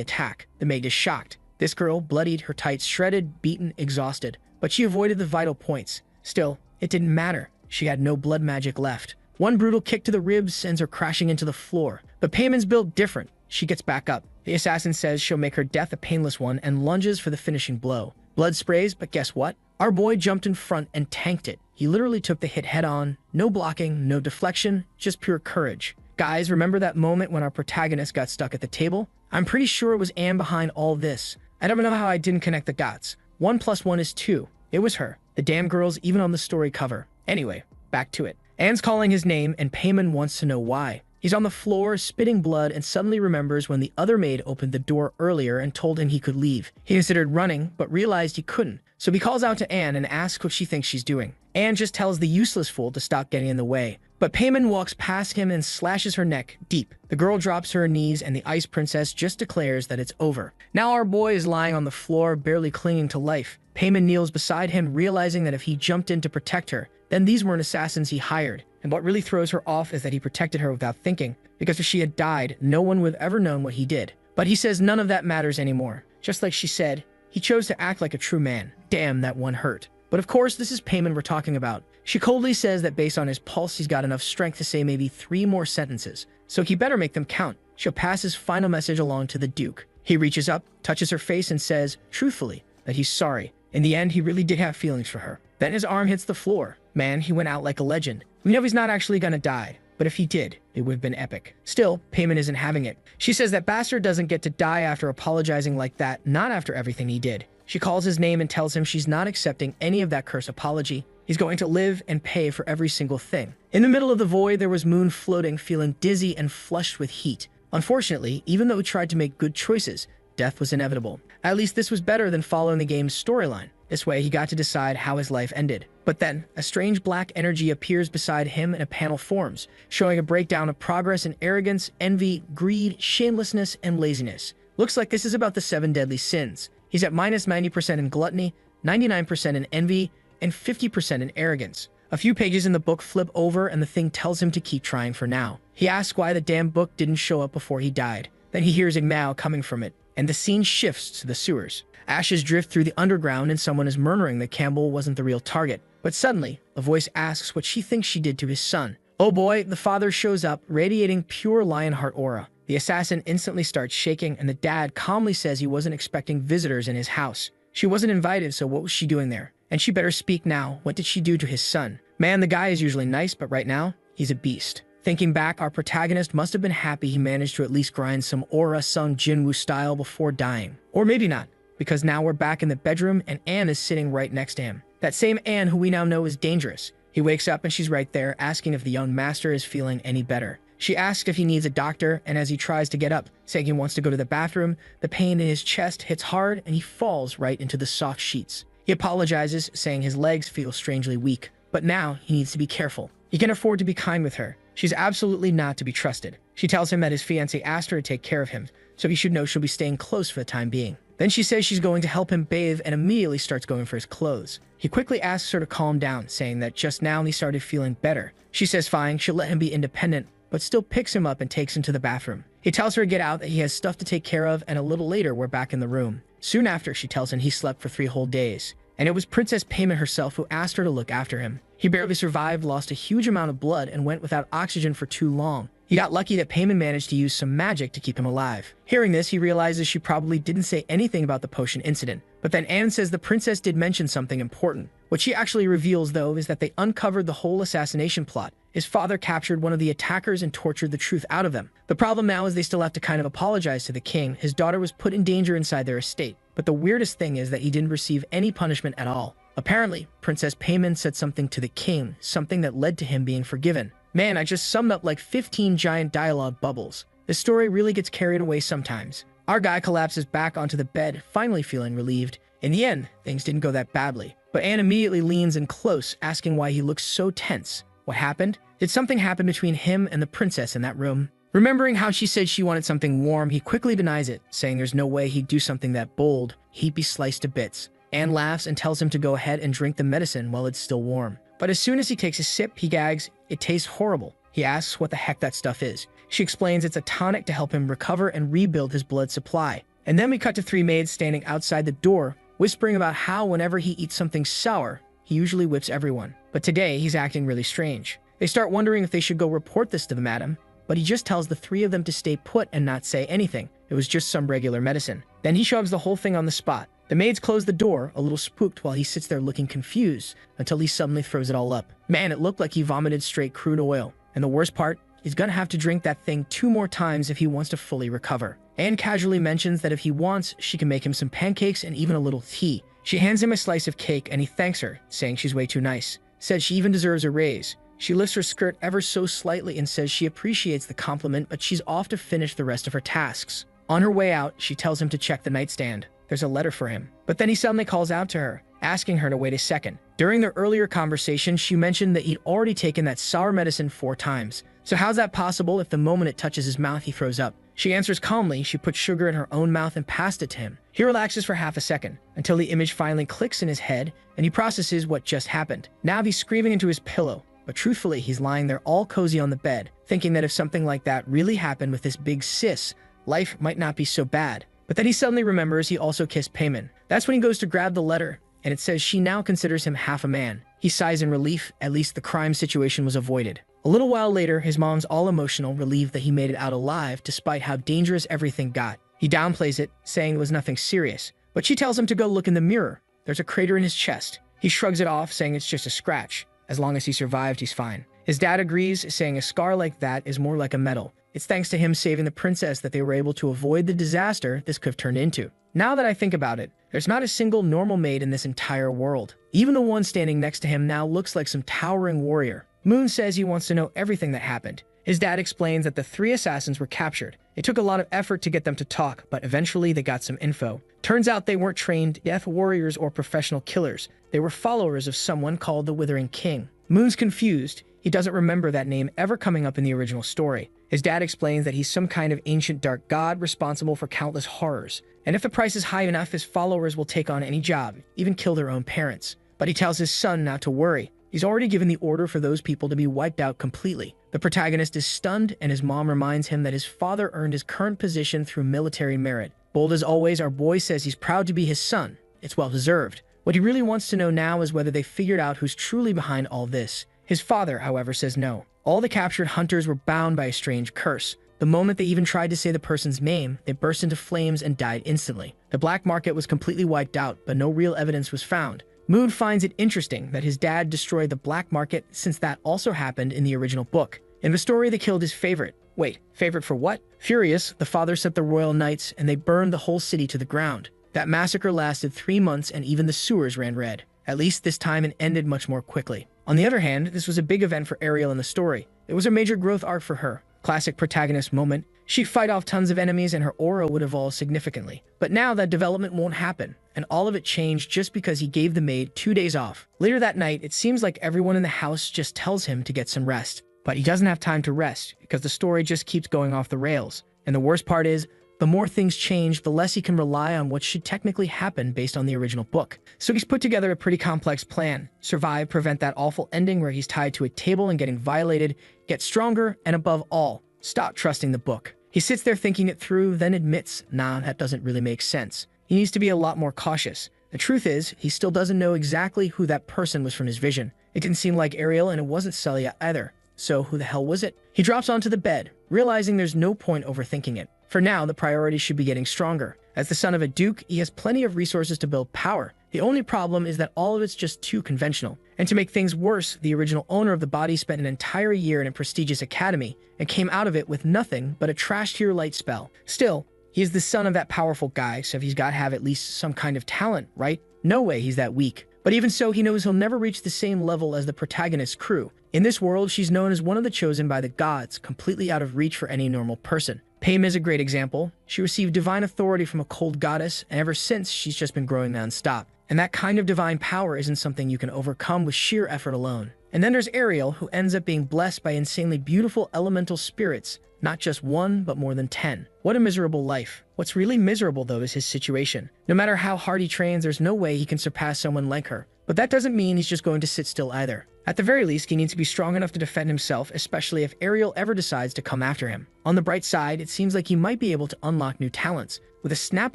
attack. The maid is shocked. This girl, bloodied, her tights shredded, beaten, exhausted, but she avoided the vital points. Still, it didn't matter. She had no blood magic left. One brutal kick to the ribs sends her crashing into the floor, but Payman's built different. She gets back up. The assassin says she'll make her death a painless one and lunges for the finishing blow. Blood sprays, but guess what? Our boy jumped in front and tanked it. He literally took the hit head on. No blocking, no deflection, just pure courage. Guys, remember that moment when our protagonist got stuck at the table? I'm pretty sure it was Anne behind all this. I don't know how I didn't connect the dots. 1 + 1 is 2. It was her. The damn girl's even on the story cover. Anyway, back to it. Anne's calling his name, and Payman wants to know why. He's on the floor, spitting blood, and suddenly remembers when the other maid opened the door earlier and told him he could leave. He considered running, but realized he couldn't. So he calls out to Anne and asks what she thinks she's doing. Anne just tells the useless fool to stop getting in the way. But Payman walks past him and slashes her neck deep. The girl drops to her knees, and the ice princess just declares that it's over. Now our boy is lying on the floor, barely clinging to life. Payman kneels beside him, realizing that if he jumped in to protect her, then these weren't assassins he hired. And what really throws her off is that he protected her without thinking, because if she had died, no one would have ever known what he did. But he says none of that matters anymore. Just like she said, he chose to act like a true man. Damn, that one hurt. But of course, this is Payman we're talking about. She coldly says that based on his pulse, he's got enough strength to say maybe 3 more sentences, so he better make them count. She'll pass his final message along to the Duke. He reaches up, touches her face, and says, truthfully, that he's sorry. In the end, he really did have feelings for her. Then his arm hits the floor. Man, he went out like a legend. We know he's not actually gonna die, but if he did, it would have been epic. Still, Payman isn't having it. She says that bastard doesn't get to die after apologizing like that, not after everything he did. She calls his name and tells him she's not accepting any of that curse apology. He's going to live and pay for every single thing. In the middle of the void, there was Moon floating, feeling dizzy and flushed with heat. Unfortunately, even though he tried to make good choices, death was inevitable. At least this was better than following the game's storyline. This way, he got to decide how his life ended. But then, a strange black energy appears beside him and a panel forms, showing a breakdown of progress in arrogance, envy, greed, shamelessness, and laziness. Looks like this is about the 7 deadly sins. He's at minus 90% in gluttony, 99% in envy, and 50% in arrogance. A few pages in the book flip over and the thing tells him to keep trying for now. He asks why the damn book didn't show up before he died. Then he hears a meow coming from it, and the scene shifts to the sewers. Ashes drift through the underground and someone is murmuring that Campbell wasn't the real target. But suddenly, a voice asks what she thinks she did to his son. Oh boy, the father shows up, radiating pure Lionheart aura. The assassin instantly starts shaking, and the dad calmly says he wasn't expecting visitors in his house. She wasn't invited, so what was she doing there? And she better speak now. What did she do to his son? Man, the guy is usually nice, but right now, he's a beast. Thinking back, our protagonist must have been happy he managed to at least grind some aura sung Jinwoo style before dying. Or maybe not, because now we're back in the bedroom and Anne is sitting right next to him. That same Anne who we now know is dangerous. He wakes up and she's right there, asking if the young master is feeling any better. She asks if he needs a doctor, and as he tries to get up, saying he wants to go to the bathroom, the pain in his chest hits hard and he falls right into the soft sheets. He apologizes, saying his legs feel strangely weak, but now he needs to be careful. He can afford to be kind with her. She's absolutely not to be trusted. She tells him that his fiancé asked her to take care of him, so he should know she'll be staying close for the time being. Then she says she's going to help him bathe and immediately starts going for his clothes. He quickly asks her to calm down, saying that just now he started feeling better. She says fine, she'll let him be independent, but still picks him up and takes him to the bathroom. He tells her to get out, that he has stuff to take care of, and a little later we're back in the room. Soon after, she tells him he slept for 3 whole days. And it was Princess Payment herself who asked her to look after him. He barely survived, lost a huge amount of blood, and went without oxygen for too long. He got lucky that Payment managed to use some magic to keep him alive. Hearing this, he realizes she probably didn't say anything about the potion incident. But then Anne says the princess did mention something important. What she actually reveals, though, is that they uncovered the whole assassination plot. His father captured one of the attackers and tortured the truth out of them. The problem now is they still have to kind of apologize to the king. His daughter was put in danger inside their estate. But the weirdest thing is that he didn't receive any punishment at all. Apparently, Princess Payment said something to the king, something that led to him being forgiven. Man, I just summed up like 15 giant dialogue bubbles. This story really gets carried away sometimes. Our guy collapses back onto the bed, finally feeling relieved. In the end, things didn't go that badly. But Anne immediately leans in close, asking why he looks so tense. What happened? Did something happen between him and the princess in that room? Remembering how she said she wanted something warm, he quickly denies it, saying there's no way he'd do something that bold. He'd be sliced to bits. Anne laughs and tells him to go ahead and drink the medicine while it's still warm. But as soon as he takes a sip, he gags. It tastes horrible. He asks what the heck that stuff is. She explains it's a tonic to help him recover and rebuild his blood supply. And then we cut to 3 maids standing outside the door, whispering about how whenever he eats something sour, he usually whips everyone. But today, he's acting really strange. They start wondering if they should go report this to the madam, but he just tells the 3 of them to stay put and not say anything. It was just some regular medicine. Then he shoves the whole thing on the spot. The maids close the door, a little spooked, while he sits there looking confused, until he suddenly throws it all up. Man, it looked like he vomited straight crude oil. And the worst part, he's gonna have to drink that thing 2 more times if he wants to fully recover. Anne casually mentions that if he wants, she can make him some pancakes and even a little tea. She hands him a slice of cake and he thanks her, saying she's way too nice. Said she even deserves a raise. She lifts her skirt ever so slightly and says she appreciates the compliment, but she's off to finish the rest of her tasks. On her way out, she tells him to check the nightstand. There's a letter for him. But then he suddenly calls out to her, asking her to wait a second. During their earlier conversation, she mentioned that he'd already taken that sour medicine 4 times. So how's that possible if the moment it touches his mouth, he throws up? She answers calmly. She puts sugar in her own mouth and passed it to him. He relaxes for half a second, until the image finally clicks in his head, and he processes what just happened. Now he's screaming into his pillow, but truthfully, he's lying there all cozy on the bed, thinking that if something like that really happened with this big sis, life might not be so bad. But then he suddenly remembers he also kissed Payment. That's when he goes to grab the letter, and it says she now considers him half a man. He sighs in relief. At least the crime situation was avoided. A little while later, his mom's all emotional, relieved that he made it out alive despite how dangerous everything got. He downplays it, saying it was nothing serious, but she tells him to go look in the mirror. There's a crater in his chest. He shrugs it off, saying it's just a scratch. As long as he survived, he's fine. His dad agrees, saying a scar like that is more like a medal. It's thanks to him saving the princess that they were able to avoid the disaster this could have turned into. Now that I think about it, there's not a single normal maid in this entire world. Even the one standing next to him now looks like some towering warrior. Moon says he wants to know everything that happened. His dad explains that the 3 assassins were captured. It took a lot of effort to get them to talk, but eventually they got some info. Turns out they weren't trained death warriors or professional killers. They were followers of someone called the Withering King. Moon's confused. He doesn't remember that name ever coming up in the original story. His dad explains that he's some kind of ancient dark god responsible for countless horrors. And if the price is high enough, his followers will take on any job, even kill their own parents. But he tells his son not to worry. He's already given the order for those people to be wiped out completely. The protagonist is stunned, and his mom reminds him that his father earned his current position through military merit. Bold as always, our boy says he's proud to be his son. It's well deserved. What he really wants to know now is whether they figured out who's truly behind all this. His father, however, says no. All the captured hunters were bound by a strange curse. The moment they even tried to say the person's name, they burst into flames and died instantly. The black market was completely wiped out, but no real evidence was found. Moon finds it interesting that his dad destroyed the black market, since that also happened in the original book. In the story, they killed his favorite. Wait, favorite for what? Furious, the father sent the royal knights, and they burned the whole city to the ground. That massacre lasted 3 months, and even the sewers ran red. At least this time it ended much more quickly. On the other hand, this was a big event for Ariel in the story. It was a major growth arc for her. Classic protagonist moment. She'd fight off tons of enemies and her aura would evolve significantly. But now that development won't happen, and all of it changed just because he gave the maid 2 days off. Later that night, it seems like everyone in the house just tells him to get some rest. But he doesn't have time to rest, because the story just keeps going off the rails. And the worst part is, the more things change, the less he can rely on what should technically happen based on the original book. So he's put together a pretty complex plan. Survive, prevent that awful ending where he's tied to a table and getting violated, get stronger, and above all, stop trusting the book. He sits there thinking it through, then admits, nah, that doesn't really make sense. He needs to be a lot more cautious. The truth is, he still doesn't know exactly who that person was from his vision. It didn't seem like Ariel, and it wasn't Celia either. So who the hell was it? He drops onto the bed, realizing there's no point overthinking it. For now, the priority should be getting stronger. As the son of a duke, he has plenty of resources to build power. The only problem is that all of it's just too conventional. And to make things worse, the original owner of the body spent an entire year in a prestigious academy and came out of it with nothing but a trash-tier light spell. Still, he is the son of that powerful guy, so he's got to have at least some kind of talent, right? No way he's that weak. But even so, he knows he'll never reach the same level as the protagonist's crew. In this world, she's known as one of the chosen by the gods, completely out of reach for any normal person. Pame is a great example. She received divine authority from a cold goddess, and ever since, she's just been growing non-stop. And that kind of divine power isn't something you can overcome with sheer effort alone. And then there's Ariel, who ends up being blessed by insanely beautiful elemental spirits. Not just one, but more than 10. What a miserable life. What's really miserable, though, is his situation. No matter how hard he trains, there's no way he can surpass someone like her. But that doesn't mean he's just going to sit still either. At the very least, he needs to be strong enough to defend himself, especially if Ariel ever decides to come after him. On the bright side, it seems like he might be able to unlock new talents. With a snap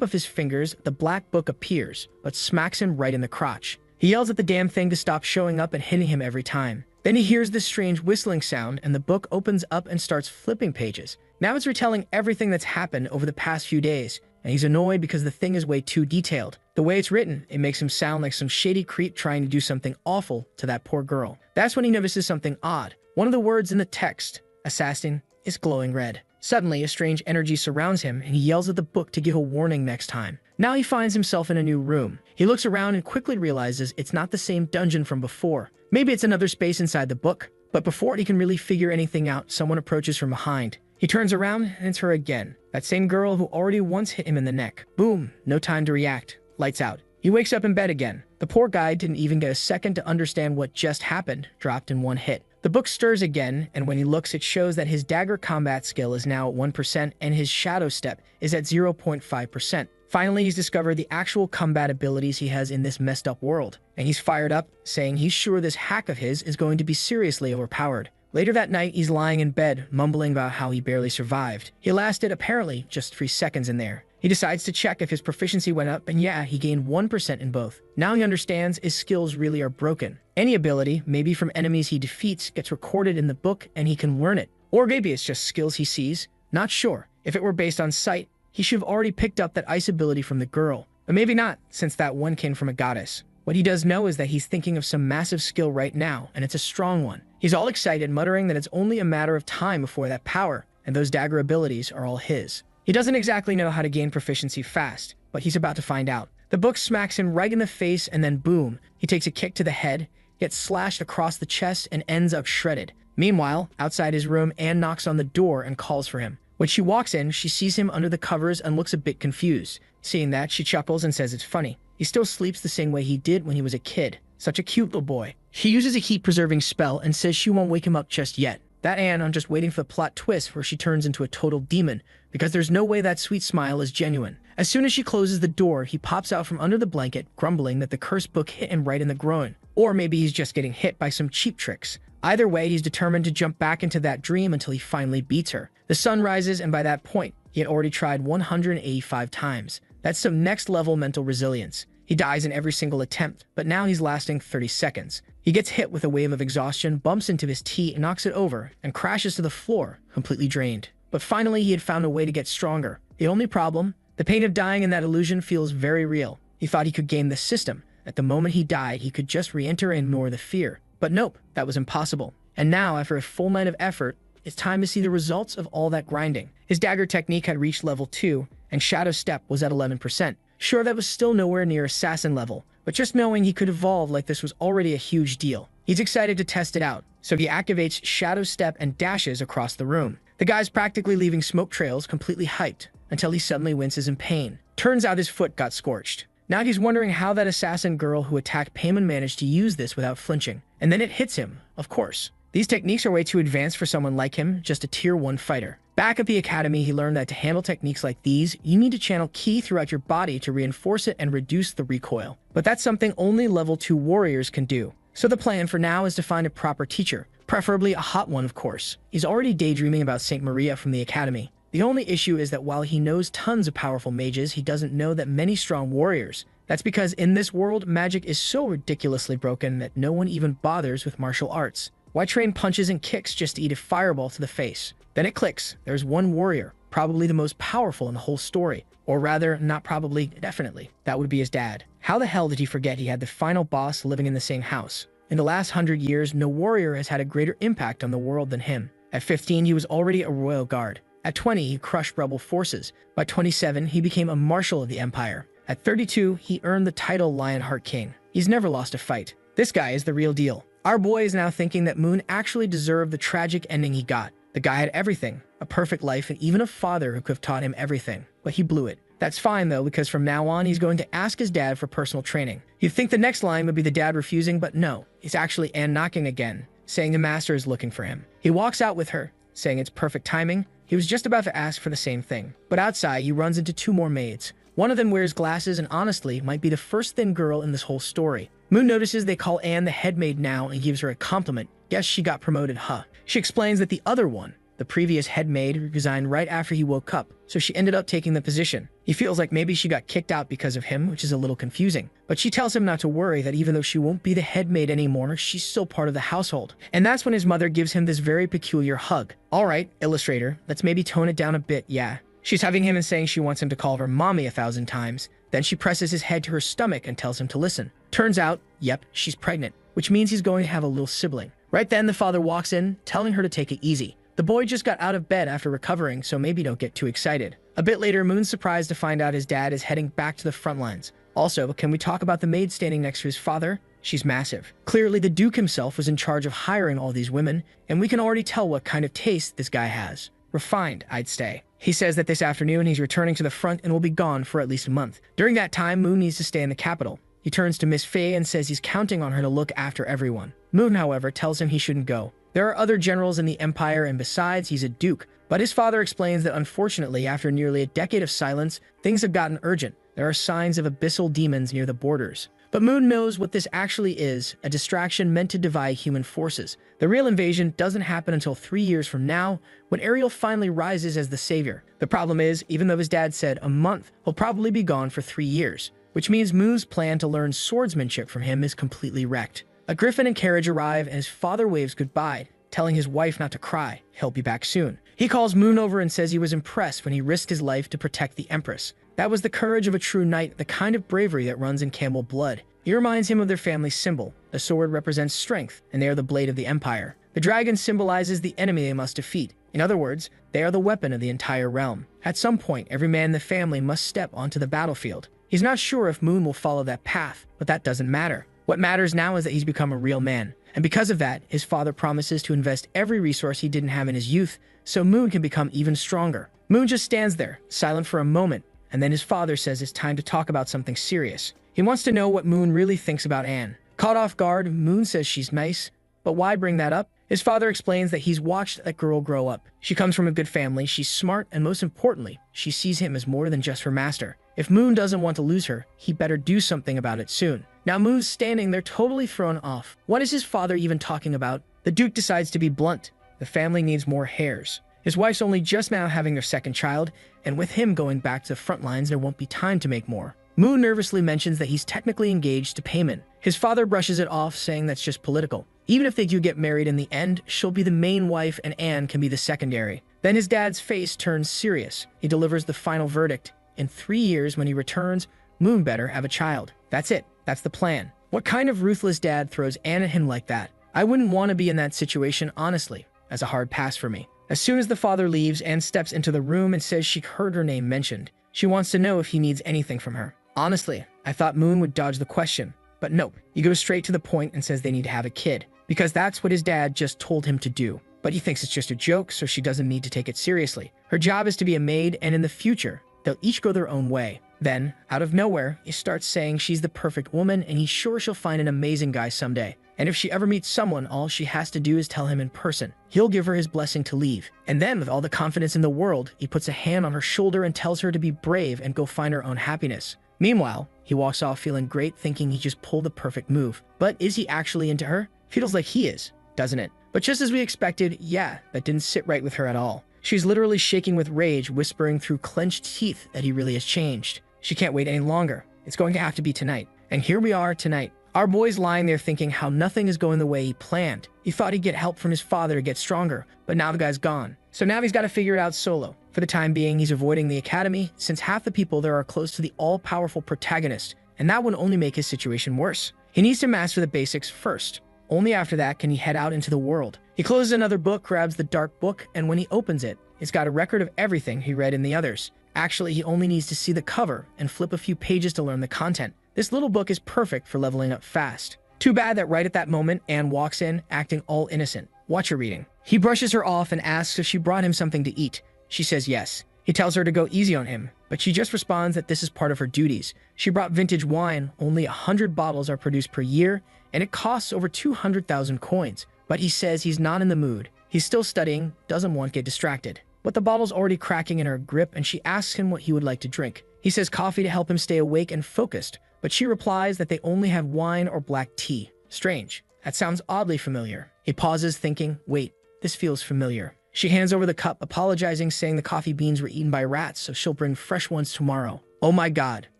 of his fingers, the black book appears, but smacks him right in the crotch. He yells at the damn thing to stop showing up and hitting him every time. Then he hears this strange whistling sound, and the book opens up and starts flipping pages. Now it's retelling everything that's happened over the past few days, and he's annoyed because the thing is way too detailed. The way it's written, it makes him sound like some shady creep trying to do something awful to that poor girl. That's when he notices something odd. One of the words in the text, assassin, is glowing red. Suddenly, a strange energy surrounds him, and he yells at the book to give a warning next time. Now he finds himself in a new room. He looks around and quickly realizes it's not the same dungeon from before. Maybe it's another space inside the book. But before he can really figure anything out, someone approaches from behind. He turns around, and it's her again. That same girl who already once hit him in the neck. Boom, no time to react. Lights out. He wakes up in bed again. The poor guy didn't even get a second to understand what just happened, dropped in one hit. The book stirs again, and when he looks, it shows that his dagger combat skill is now at 1% and his shadow step is at 0.5%. Finally, he's discovered the actual combat abilities he has in this messed up world, and he's fired up, saying he's sure this hack of his is going to be seriously overpowered. Later that night, he's lying in bed, mumbling about how he barely survived. He lasted, apparently, just 3 seconds in there. He decides to check if his proficiency went up, and yeah, he gained 1% in both. Now he understands his skills really are broken. Any ability, maybe from enemies he defeats, gets recorded in the book and he can learn it. Or maybe it's just skills he sees. Not sure. If it were based on sight, he should have already picked up that ice ability from the girl. But maybe not, since that one came from a goddess. What he does know is that he's thinking of some massive skill right now, and it's a strong one. He's all excited, muttering that it's only a matter of time before that power, and those dagger abilities are all his. He doesn't exactly know how to gain proficiency fast, but he's about to find out. The book smacks him right in the face, and then boom, he takes a kick to the head, gets slashed across the chest, and ends up shredded. Meanwhile, outside his room, Anne knocks on the door and calls for him. When she walks in, she sees him under the covers and looks a bit confused. Seeing that, she chuckles and says it's funny. He still sleeps the same way he did when he was a kid. Such a cute little boy. She uses a heat-preserving spell and says she won't wake him up just yet. That Anne, I'm just waiting for the plot twist where she turns into a total demon, because there's no way that sweet smile is genuine. As soon as she closes the door, he pops out from under the blanket, grumbling that the cursed book hit him right in the groin. Or maybe he's just getting hit by some cheap tricks. Either way, he's determined to jump back into that dream until he finally beats her. The sun rises, and by that point, he had already tried 185 times. That's some next-level mental resilience. He dies in every single attempt, but now he's lasting 30 seconds. He gets hit with a wave of exhaustion, bumps into his tea, knocks it over, and crashes to the floor, completely drained. But finally, he had found a way to get stronger. The only problem? The pain of dying in that illusion feels very real. He thought he could game the system. At the moment he died, he could just re-enter and ignore the fear. But nope, that was impossible. And now, after a full night of effort, it's time to see the results of all that grinding. His dagger technique had reached level 2, and Shadow Step was at 11%. Sure, that was still nowhere near assassin level, but just knowing he could evolve like this was already a huge deal. He's excited to test it out, so he activates Shadow Step and dashes across the room. The guy's practically leaving smoke trails, completely hyped, until he suddenly winces in pain. Turns out his foot got scorched. Now he's wondering how that assassin girl who attacked Payman managed to use this without flinching. And then it hits him, of course. These techniques are way too advanced for someone like him, just a tier 1 fighter. Back at the academy, he learned that to handle techniques like these, you need to channel ki throughout your body to reinforce it and reduce the recoil. But that's something only level 2 warriors can do. So the plan for now is to find a proper teacher, preferably a hot one, of course. He's already daydreaming about Saint Maria from the academy. The only issue is that while he knows tons of powerful mages, he doesn't know that many strong warriors. That's because in this world, magic is so ridiculously broken that no one even bothers with martial arts. Why train punches and kicks just to eat a fireball to the face? Then it clicks. There's one warrior, probably the most powerful in the whole story. Or rather, not probably, definitely. That would be his dad. How the hell did he forget he had the final boss living in the same house? In the last 100 years, no warrior has had a greater impact on the world than him. At 15, he was already a royal guard. At 20, he crushed rebel forces. By 27, he became a marshal of the empire. At 32, he earned the title Lionheart King. He's never lost a fight. This guy is the real deal. Our boy is now thinking that Moon actually deserved the tragic ending he got. The guy had everything, a perfect life, and even a father who could have taught him everything. But he blew it. That's fine though, because from now on, he's going to ask his dad for personal training. You'd think the next line would be the dad refusing, but no. It's actually Anne knocking again, saying the master is looking for him. He walks out with her, saying it's perfect timing. He was just about to ask for the same thing. But outside, he runs into two more maids. One of them wears glasses and honestly might be the first thin girl in this whole story. Moon notices they call Anne the head maid now and gives her a compliment. Guess she got promoted, huh? She explains that the other one, the previous head maid, resigned right after he woke up, so she ended up taking the position. He feels like maybe she got kicked out because of him, which is a little confusing. But she tells him not to worry, that even though she won't be the head maid anymore, she's still part of the household. And that's when his mother gives him this very peculiar hug. Alright, illustrator, let's maybe tone it down a bit, yeah. She's hugging him and saying she wants him to call her mommy 1,000 times. Then she presses his head to her stomach and tells him to listen. Turns out, yep, she's pregnant, which means he's going to have a little sibling. Right then, the father walks in, telling her to take it easy. The boy just got out of bed after recovering, so maybe don't get too excited. A bit later, Moon's surprised to find out his dad is heading back to the front lines. Also, can we talk about the maid standing next to his father? She's massive. Clearly, the Duke himself was in charge of hiring all these women, and we can already tell what kind of taste this guy has. Refined, I'd say. He says that this afternoon he's returning to the front and will be gone for at least a month. During that time, Moon needs to stay in the capital. He turns to Miss Faye and says he's counting on her to look after everyone. Moon, however, tells him he shouldn't go. There are other generals in the Empire, and besides, he's a duke. But his father explains that unfortunately, after nearly a decade of silence, things have gotten urgent. There are signs of abyssal demons near the borders. But Moon knows what this actually is, a distraction meant to divide human forces. The real invasion doesn't happen until 3 years from now, when Ariel finally rises as the savior. The problem is, even though his dad said a month, he'll probably be gone for 3 years, which means Moon's plan to learn swordsmanship from him is completely wrecked. A griffin and carriage arrive, and his father waves goodbye, telling his wife not to cry. He'll be back soon. He calls Moon over and says he was impressed when he risked his life to protect the Empress. That was the courage of a true knight, the kind of bravery that runs in Campbell blood. He reminds him of their family symbol. The sword represents strength, and they are the blade of the Empire. The dragon symbolizes the enemy they must defeat. In other words, they are the weapon of the entire realm. At some point, every man in the family must step onto the battlefield. He's not sure if Moon will follow that path, but that doesn't matter. What matters now is that he's become a real man. And because of that, his father promises to invest every resource he didn't have in his youth, so Moon can become even stronger. Moon just stands there, silent for a moment, and then his father says it's time to talk about something serious. He wants to know what Moon really thinks about Anne. Caught off guard, Moon says she's nice, but why bring that up? His father explains that he's watched that girl grow up. She comes from a good family, she's smart, and most importantly, she sees him as more than just her master. If Moon doesn't want to lose her, he better do something about it soon. Now Moon's standing there totally thrown off. What is his father even talking about? The Duke decides to be blunt. The family needs more heirs. His wife's only just now having their second child, and with him going back to the front lines, there won't be time to make more. Moon nervously mentions that he's technically engaged to Payman. His father brushes it off, saying that's just political. Even if they do get married in the end, she'll be the main wife and Anne can be the secondary. Then his dad's face turns serious. He delivers the final verdict. In 3 years, when he returns, Moon better have a child. That's it. That's the plan. What kind of ruthless dad throws Anne at him like that? I wouldn't want to be in that situation, honestly. That's a hard pass for me. As soon as the father leaves, Anne steps into the room and says she heard her name mentioned. She wants to know if he needs anything from her. Honestly, I thought Moon would dodge the question. But nope, he goes straight to the point and says they need to have a kid, because that's what his dad just told him to do. But he thinks it's just a joke, so she doesn't need to take it seriously. Her job is to be a maid, and in the future, they'll each go their own way. Then, out of nowhere, he starts saying she's the perfect woman, and he's sure she'll find an amazing guy someday. And if she ever meets someone, all she has to do is tell him in person. He'll give her his blessing to leave. And then, with all the confidence in the world, he puts a hand on her shoulder and tells her to be brave and go find her own happiness. Meanwhile, he walks off feeling great, thinking he just pulled the perfect move. But is he actually into her? Feels like he is, doesn't it? But just as we expected, yeah, that didn't sit right with her at all. She's literally shaking with rage, whispering through clenched teeth that he really has changed. She can't wait any longer. It's going to have to be tonight. And here we are tonight. Our boy's lying there thinking how nothing is going the way he planned. He thought he'd get help from his father to get stronger, but now the guy's gone. So now he's got to figure it out solo. For the time being, he's avoiding the academy, since half the people there are close to the all-powerful protagonist, and that would only make his situation worse. He needs to master the basics first. Only after that can he head out into the world. He closes another book, grabs the dark book, and when he opens it, it's got a record of everything he read in the others. Actually, he only needs to see the cover and flip a few pages to learn the content. This little book is perfect for leveling up fast. Too bad that right at that moment, Anne walks in, acting all innocent. Watch her reading. He brushes her off and asks if she brought him something to eat. She says yes. He tells her to go easy on him, but she just responds that this is part of her duties. She brought vintage wine. Only 100 bottles are produced per year, and it costs over 200,000 coins. But he says he's not in the mood. He's still studying, doesn't want to get distracted. But the bottle's already cracking in her grip, and she asks him what he would like to drink. He says coffee to help him stay awake and focused, but she replies that they only have wine or black tea. Strange. That sounds oddly familiar. He pauses, thinking, wait, this feels familiar. She hands over the cup, apologizing, saying the coffee beans were eaten by rats, so she'll bring fresh ones tomorrow. Oh my god.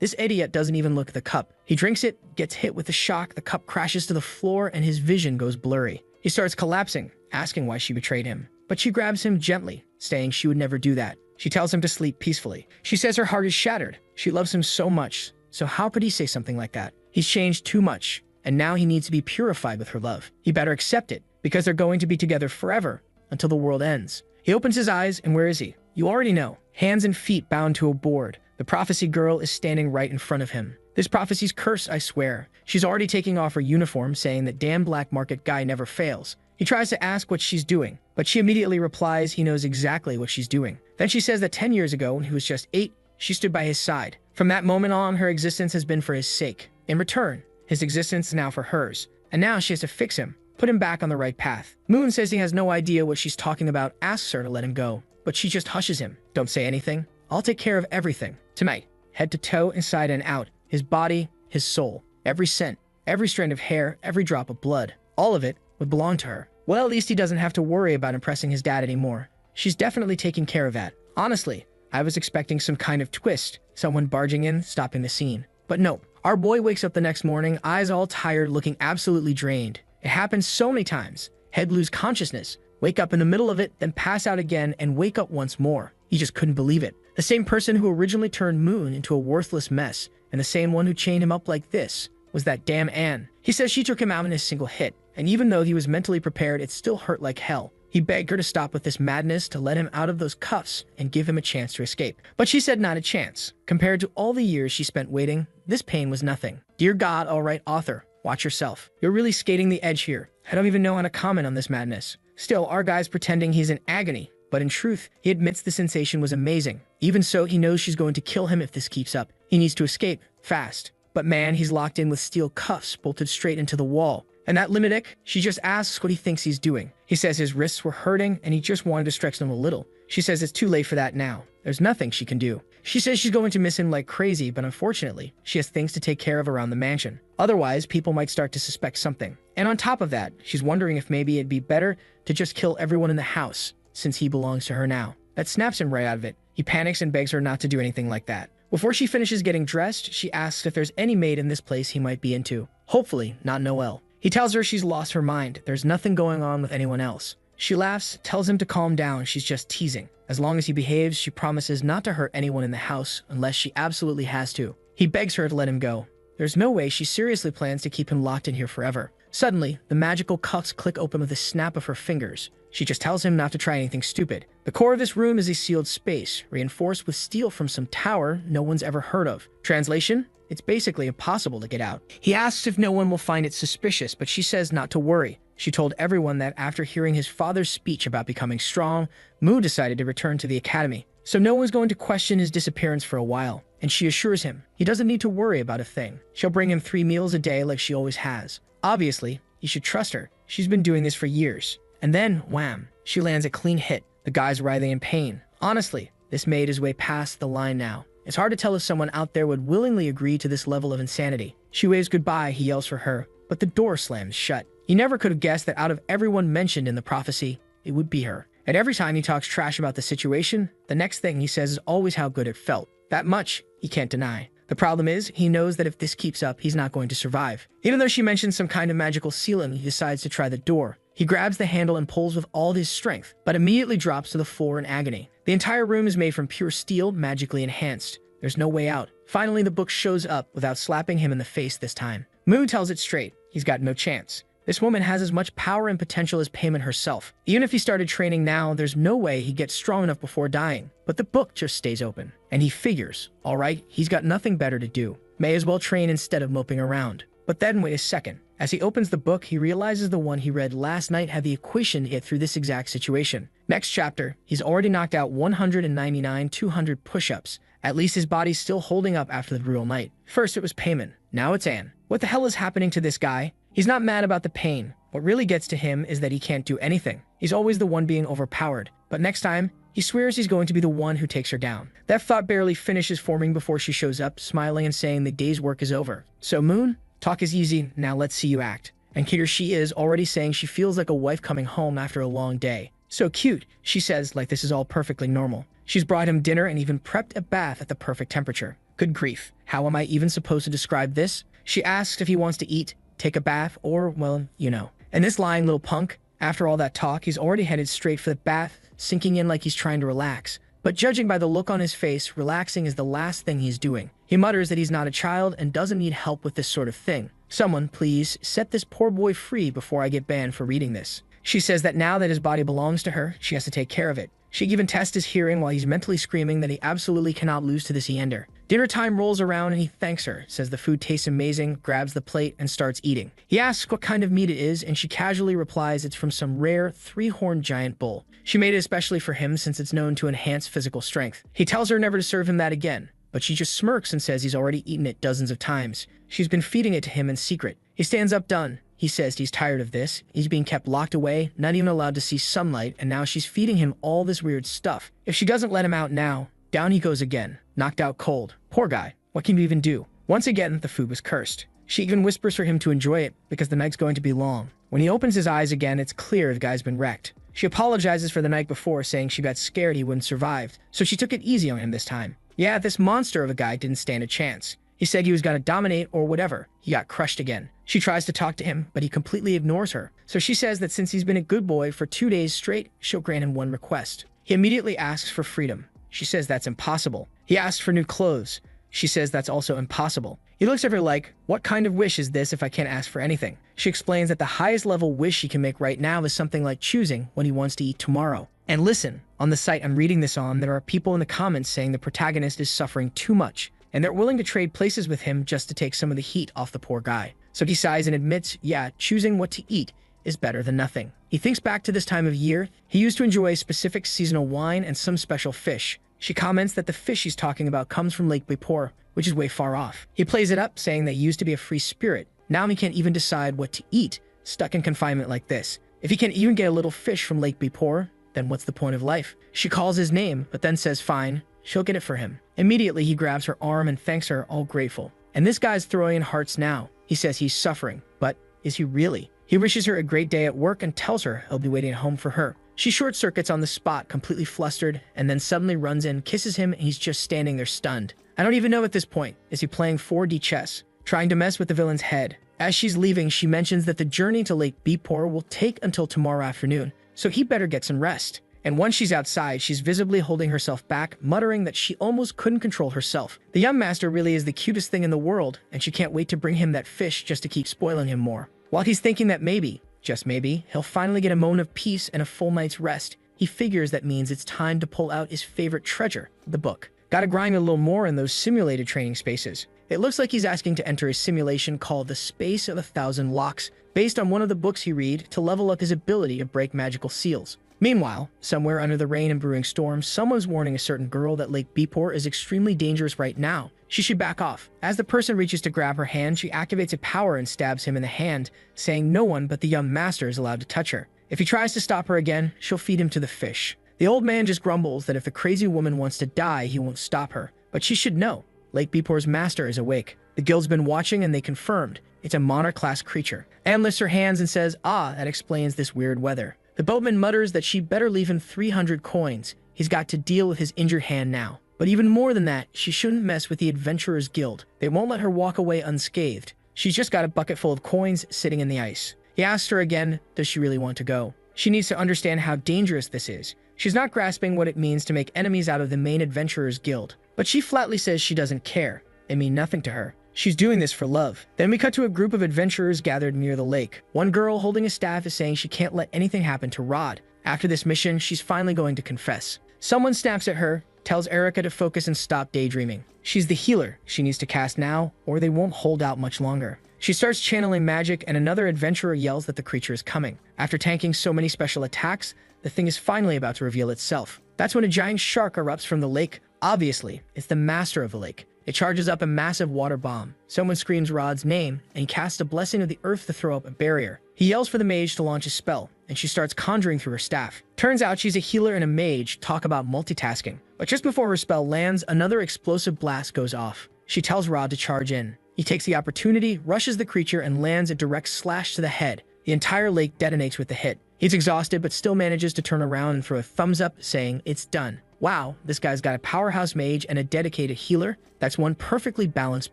This idiot doesn't even look at the cup. He drinks it, gets hit with a shock, the cup crashes to the floor, and his vision goes blurry. He starts collapsing, asking why she betrayed him. But she grabs him gently, saying she would never do that. She tells him to sleep peacefully. She says her heart is shattered. She loves him so much. So how could he say something like that? He's changed too much, and now he needs to be purified with her love. He better accept it, because they're going to be together forever, until the world ends. He opens his eyes, and where is he? You already know. Hands and feet bound to a board. The prophecy girl is standing right in front of him. This prophecy's cursed, I swear. She's already taking off her uniform, saying that damn black market guy never fails. He tries to ask what she's doing, but she immediately replies he knows exactly what she's doing. Then she says that 10 years ago, when he was just 8, she stood by his side. From that moment on, her existence has been for his sake. In return, his existence is now for hers. And now she has to fix him, put him back on the right path. Moon says he has no idea what she's talking about, asks her to let him go. But she just hushes him. Don't say anything. I'll take care of everything. Tonight, head to toe, inside and out. His body, his soul. Every scent, every strand of hair, every drop of blood. All of it would belong to her. Well, at least he doesn't have to worry about impressing his dad anymore. She's definitely taking care of that. Honestly, I was expecting some kind of twist. Someone barging in, stopping the scene. But nope. Our boy wakes up the next morning, eyes all tired, looking absolutely drained. It happens so many times. Head lose consciousness, wake up in the middle of it, then pass out again and wake up once more. He just couldn't believe it. The same person who originally turned Moon into a worthless mess, and the same one who chained him up like this, was that damn Anne. He says she took him out in a single hit, and even though he was mentally prepared, it still hurt like hell. He begged her to stop with this madness, to let him out of those cuffs and give him a chance to escape. But she said not a chance. Compared to all the years she spent waiting, this pain was nothing. Dear God, all right, author, watch yourself. You're really skating the edge here. I don't even know how to comment on this madness. Still, our guy's pretending he's in agony, but in truth, he admits the sensation was amazing. Even so, he knows she's going to kill him if this keeps up. He needs to escape, fast. But man, he's locked in with steel cuffs bolted straight into the wall. And that Limitic, she just asks what he thinks he's doing. He says his wrists were hurting and he just wanted to stretch them a little. She says it's too late for that now. There's nothing she can do. She says she's going to miss him like crazy, but unfortunately, she has things to take care of around the mansion. Otherwise, people might start to suspect something. And on top of that, she's wondering if maybe it'd be better to just kill everyone in the house, since he belongs to her now. That snaps him right out of it. He panics and begs her not to do anything like that. Before she finishes getting dressed, she asks if there's any maid in this place he might be into. Hopefully, not Noelle. He tells her she's lost her mind. There's nothing going on with anyone else. She laughs, tells him to calm down. She's just teasing. As long as he behaves, she promises not to hurt anyone in the house unless she absolutely has to. He begs her to let him go. There's no way she seriously plans to keep him locked in here forever. Suddenly, the magical cuffs click open with a snap of her fingers. She just tells him not to try anything stupid. The core of this room is a sealed space, reinforced with steel from some tower no one's ever heard of. Translation? It's basically impossible to get out. He asks if no one will find it suspicious, but she says not to worry. She told everyone that after hearing his father's speech about becoming strong, Mu decided to return to the academy. So no one's going to question his disappearance for a while, and she assures him he doesn't need to worry about a thing. She'll bring him 3 meals a day like she always has. Obviously, he should trust her. She's been doing this for years. And then, wham, she lands a clean hit. The guy's writhing in pain. Honestly, this maid is way past the line now. It's hard to tell if someone out there would willingly agree to this level of insanity. She waves goodbye, he yells for her, but the door slams shut. He never could have guessed that out of everyone mentioned in the prophecy, it would be her. And every time he talks trash about the situation, the next thing he says is always how good it felt. That much he can't deny. The problem is, he knows that if this keeps up, he's not going to survive. Even though she mentions some kind of magical ceiling, he decides to try the door. He grabs the handle and pulls with all his strength, but immediately drops to the floor in agony. The entire room is made from pure steel, magically enhanced. There's no way out. Finally, the book shows up without slapping him in the face this time. Mu tells it straight. He's got no chance. This woman has as much power and potential as Payment herself. Even if he started training now, there's no way he'd get strong enough before dying. But the book just stays open. And he figures, all right, he's got nothing better to do. May as well train instead of moping around. But then wait a second. As he opens the book, he realizes the one he read last night had the equation to get through this exact situation. Next chapter, he's already knocked out 199 200 push-ups. At least his body's still holding up after the brutal night. First it was Payment, now it's Anne. What the hell is happening to this guy? He's not mad about the pain. What really gets to him is that he can't do anything. He's always the one being overpowered. But next time, he swears he's going to be the one who takes her down. That thought barely finishes forming before she shows up, smiling and saying the day's work is over. So Moon, talk is easy, now let's see you act. And here she is, already saying she feels like a wife coming home after a long day. So cute, she says, like this is all perfectly normal. She's brought him dinner and even prepped a bath at the perfect temperature. Good grief, how am I even supposed to describe this? She asks if he wants to eat, take a bath, or, well, you know. And this lying little punk, after all that talk, he's already headed straight for the bath, sinking in like he's trying to relax. But judging by the look on his face, relaxing is the last thing he's doing. He mutters that he's not a child and doesn't need help with this sort of thing. Someone, please, set this poor boy free before I get banned for reading this. She says that now that his body belongs to her, she has to take care of it. She even tests his hearing while he's mentally screaming that he absolutely cannot lose to this Eender. Dinner time rolls around and he thanks her, says the food tastes amazing, grabs the plate, and starts eating. He asks what kind of meat it is, and she casually replies it's from some rare, three-horned giant bull. She made it especially for him since it's known to enhance physical strength. He tells her never to serve him that again, but she just smirks and says he's already eaten it dozens of times. She's been feeding it to him in secret. He stands up done. He says he's tired of this. He's being kept locked away, not even allowed to see sunlight, and now she's feeding him all this weird stuff. If she doesn't let him out now, down he goes again, knocked out cold. Poor guy. What can you even do? Once again, the food was cursed. She even whispers for him to enjoy it, because the night's going to be long. When he opens his eyes again, it's clear the guy's been wrecked. She apologizes for the night before, saying she got scared he wouldn't survive, so she took it easy on him this time. Yeah, this monster of a guy didn't stand a chance. He said he was gonna dominate or whatever. He got crushed again. She tries to talk to him, but he completely ignores her. So she says that since he's been a good boy for 2 days straight, she'll grant him one request. He immediately asks for freedom. She says that's impossible. He asks for new clothes. She says that's also impossible. He looks at her like, what kind of wish is this if I can't ask for anything? She explains that the highest level wish he can make right now is something like choosing what he wants to eat tomorrow. And listen, on the site I'm reading this on, there are people in the comments saying the protagonist is suffering too much, and they're willing to trade places with him just to take some of the heat off the poor guy. So he sighs and admits, yeah, choosing what to eat is better than nothing. He thinks back to this time of year. He used to enjoy a specific seasonal wine and some special fish. She comments that the fish he's talking about comes from Lake Bipor, which is way far off. He plays it up, saying that he used to be a free spirit. Now he can't even decide what to eat, stuck in confinement like this. If he can't even get a little fish from Lake Bipor, then what's the point of life? She calls his name, but then says fine, she'll get it for him. Immediately, he grabs her arm and thanks her, all grateful. And this guy's throwing in hearts now. He says he's suffering, but is he really? He wishes her a great day at work and tells her he'll be waiting at home for her. She short circuits on the spot, completely flustered, and then suddenly runs in, kisses him, and he's just standing there stunned. I don't even know at this point, is he playing 4D chess, trying to mess with the villain's head? As she's leaving, she mentions that the journey to Lake Bipor will take until tomorrow afternoon, so he better get some rest. And once she's outside, she's visibly holding herself back, muttering that she almost couldn't control herself. The young master really is the cutest thing in the world, and she can't wait to bring him that fish just to keep spoiling him more. While he's thinking that maybe, just maybe, he'll finally get a moment of peace and a full night's rest, he figures that means it's time to pull out his favorite treasure, the book. Gotta grind a little more in those simulated training spaces. It looks like he's asking to enter a simulation called the Space of 1,000 Locks, based on one of the books he read to level up his ability to break magical seals. Meanwhile, somewhere under the rain and brewing storm, someone's warning a certain girl that Lake Bipor is extremely dangerous right now. She should back off. As the person reaches to grab her hand, she activates a power and stabs him in the hand, saying no one but the young master is allowed to touch her. If he tries to stop her again, she'll feed him to the fish. The old man just grumbles that if the crazy woman wants to die, he won't stop her. But she should know. Lake Bipor's master is awake. The guild's been watching and they confirmed. It's a monarch-class creature. Anne lifts her hands and says, ah, that explains this weird weather. The boatman mutters that she better leave him 300 coins. He's got to deal with his injured hand now. But even more than that, she shouldn't mess with the Adventurers Guild. They won't let her walk away unscathed. She's just got a bucket full of coins sitting in the ice. He asks her again, does she really want to go? She needs to understand how dangerous this is. She's not grasping what it means to make enemies out of the main Adventurers Guild. But she flatly says she doesn't care. They mean nothing to her. She's doing this for love. Then we cut to a group of adventurers gathered near the lake. One girl holding a staff is saying she can't let anything happen to Rod. After this mission, she's finally going to confess. Someone snaps at her, tells Erica to focus and stop daydreaming. She's the healer she needs to cast now, or they won't hold out much longer. She starts channeling magic, and another adventurer yells that the creature is coming. After tanking so many special attacks, the thing is finally about to reveal itself. That's when a giant shark erupts from the lake. Obviously, it's the master of the lake. It charges up a massive water bomb. Someone screams Rod's name, and he casts a blessing of the earth to throw up a barrier. He yells for the mage to launch a spell, and she starts conjuring through her staff. Turns out she's a healer and a mage. Talk about multitasking. But just before her spell lands, another explosive blast goes off. She tells Rod to charge in. He takes the opportunity, rushes the creature, and lands a direct slash to the head. The entire lake detonates with the hit. He's exhausted, but still manages to turn around and throw a thumbs up, saying, it's done. Wow, this guy's got a powerhouse mage and a dedicated healer. That's one perfectly balanced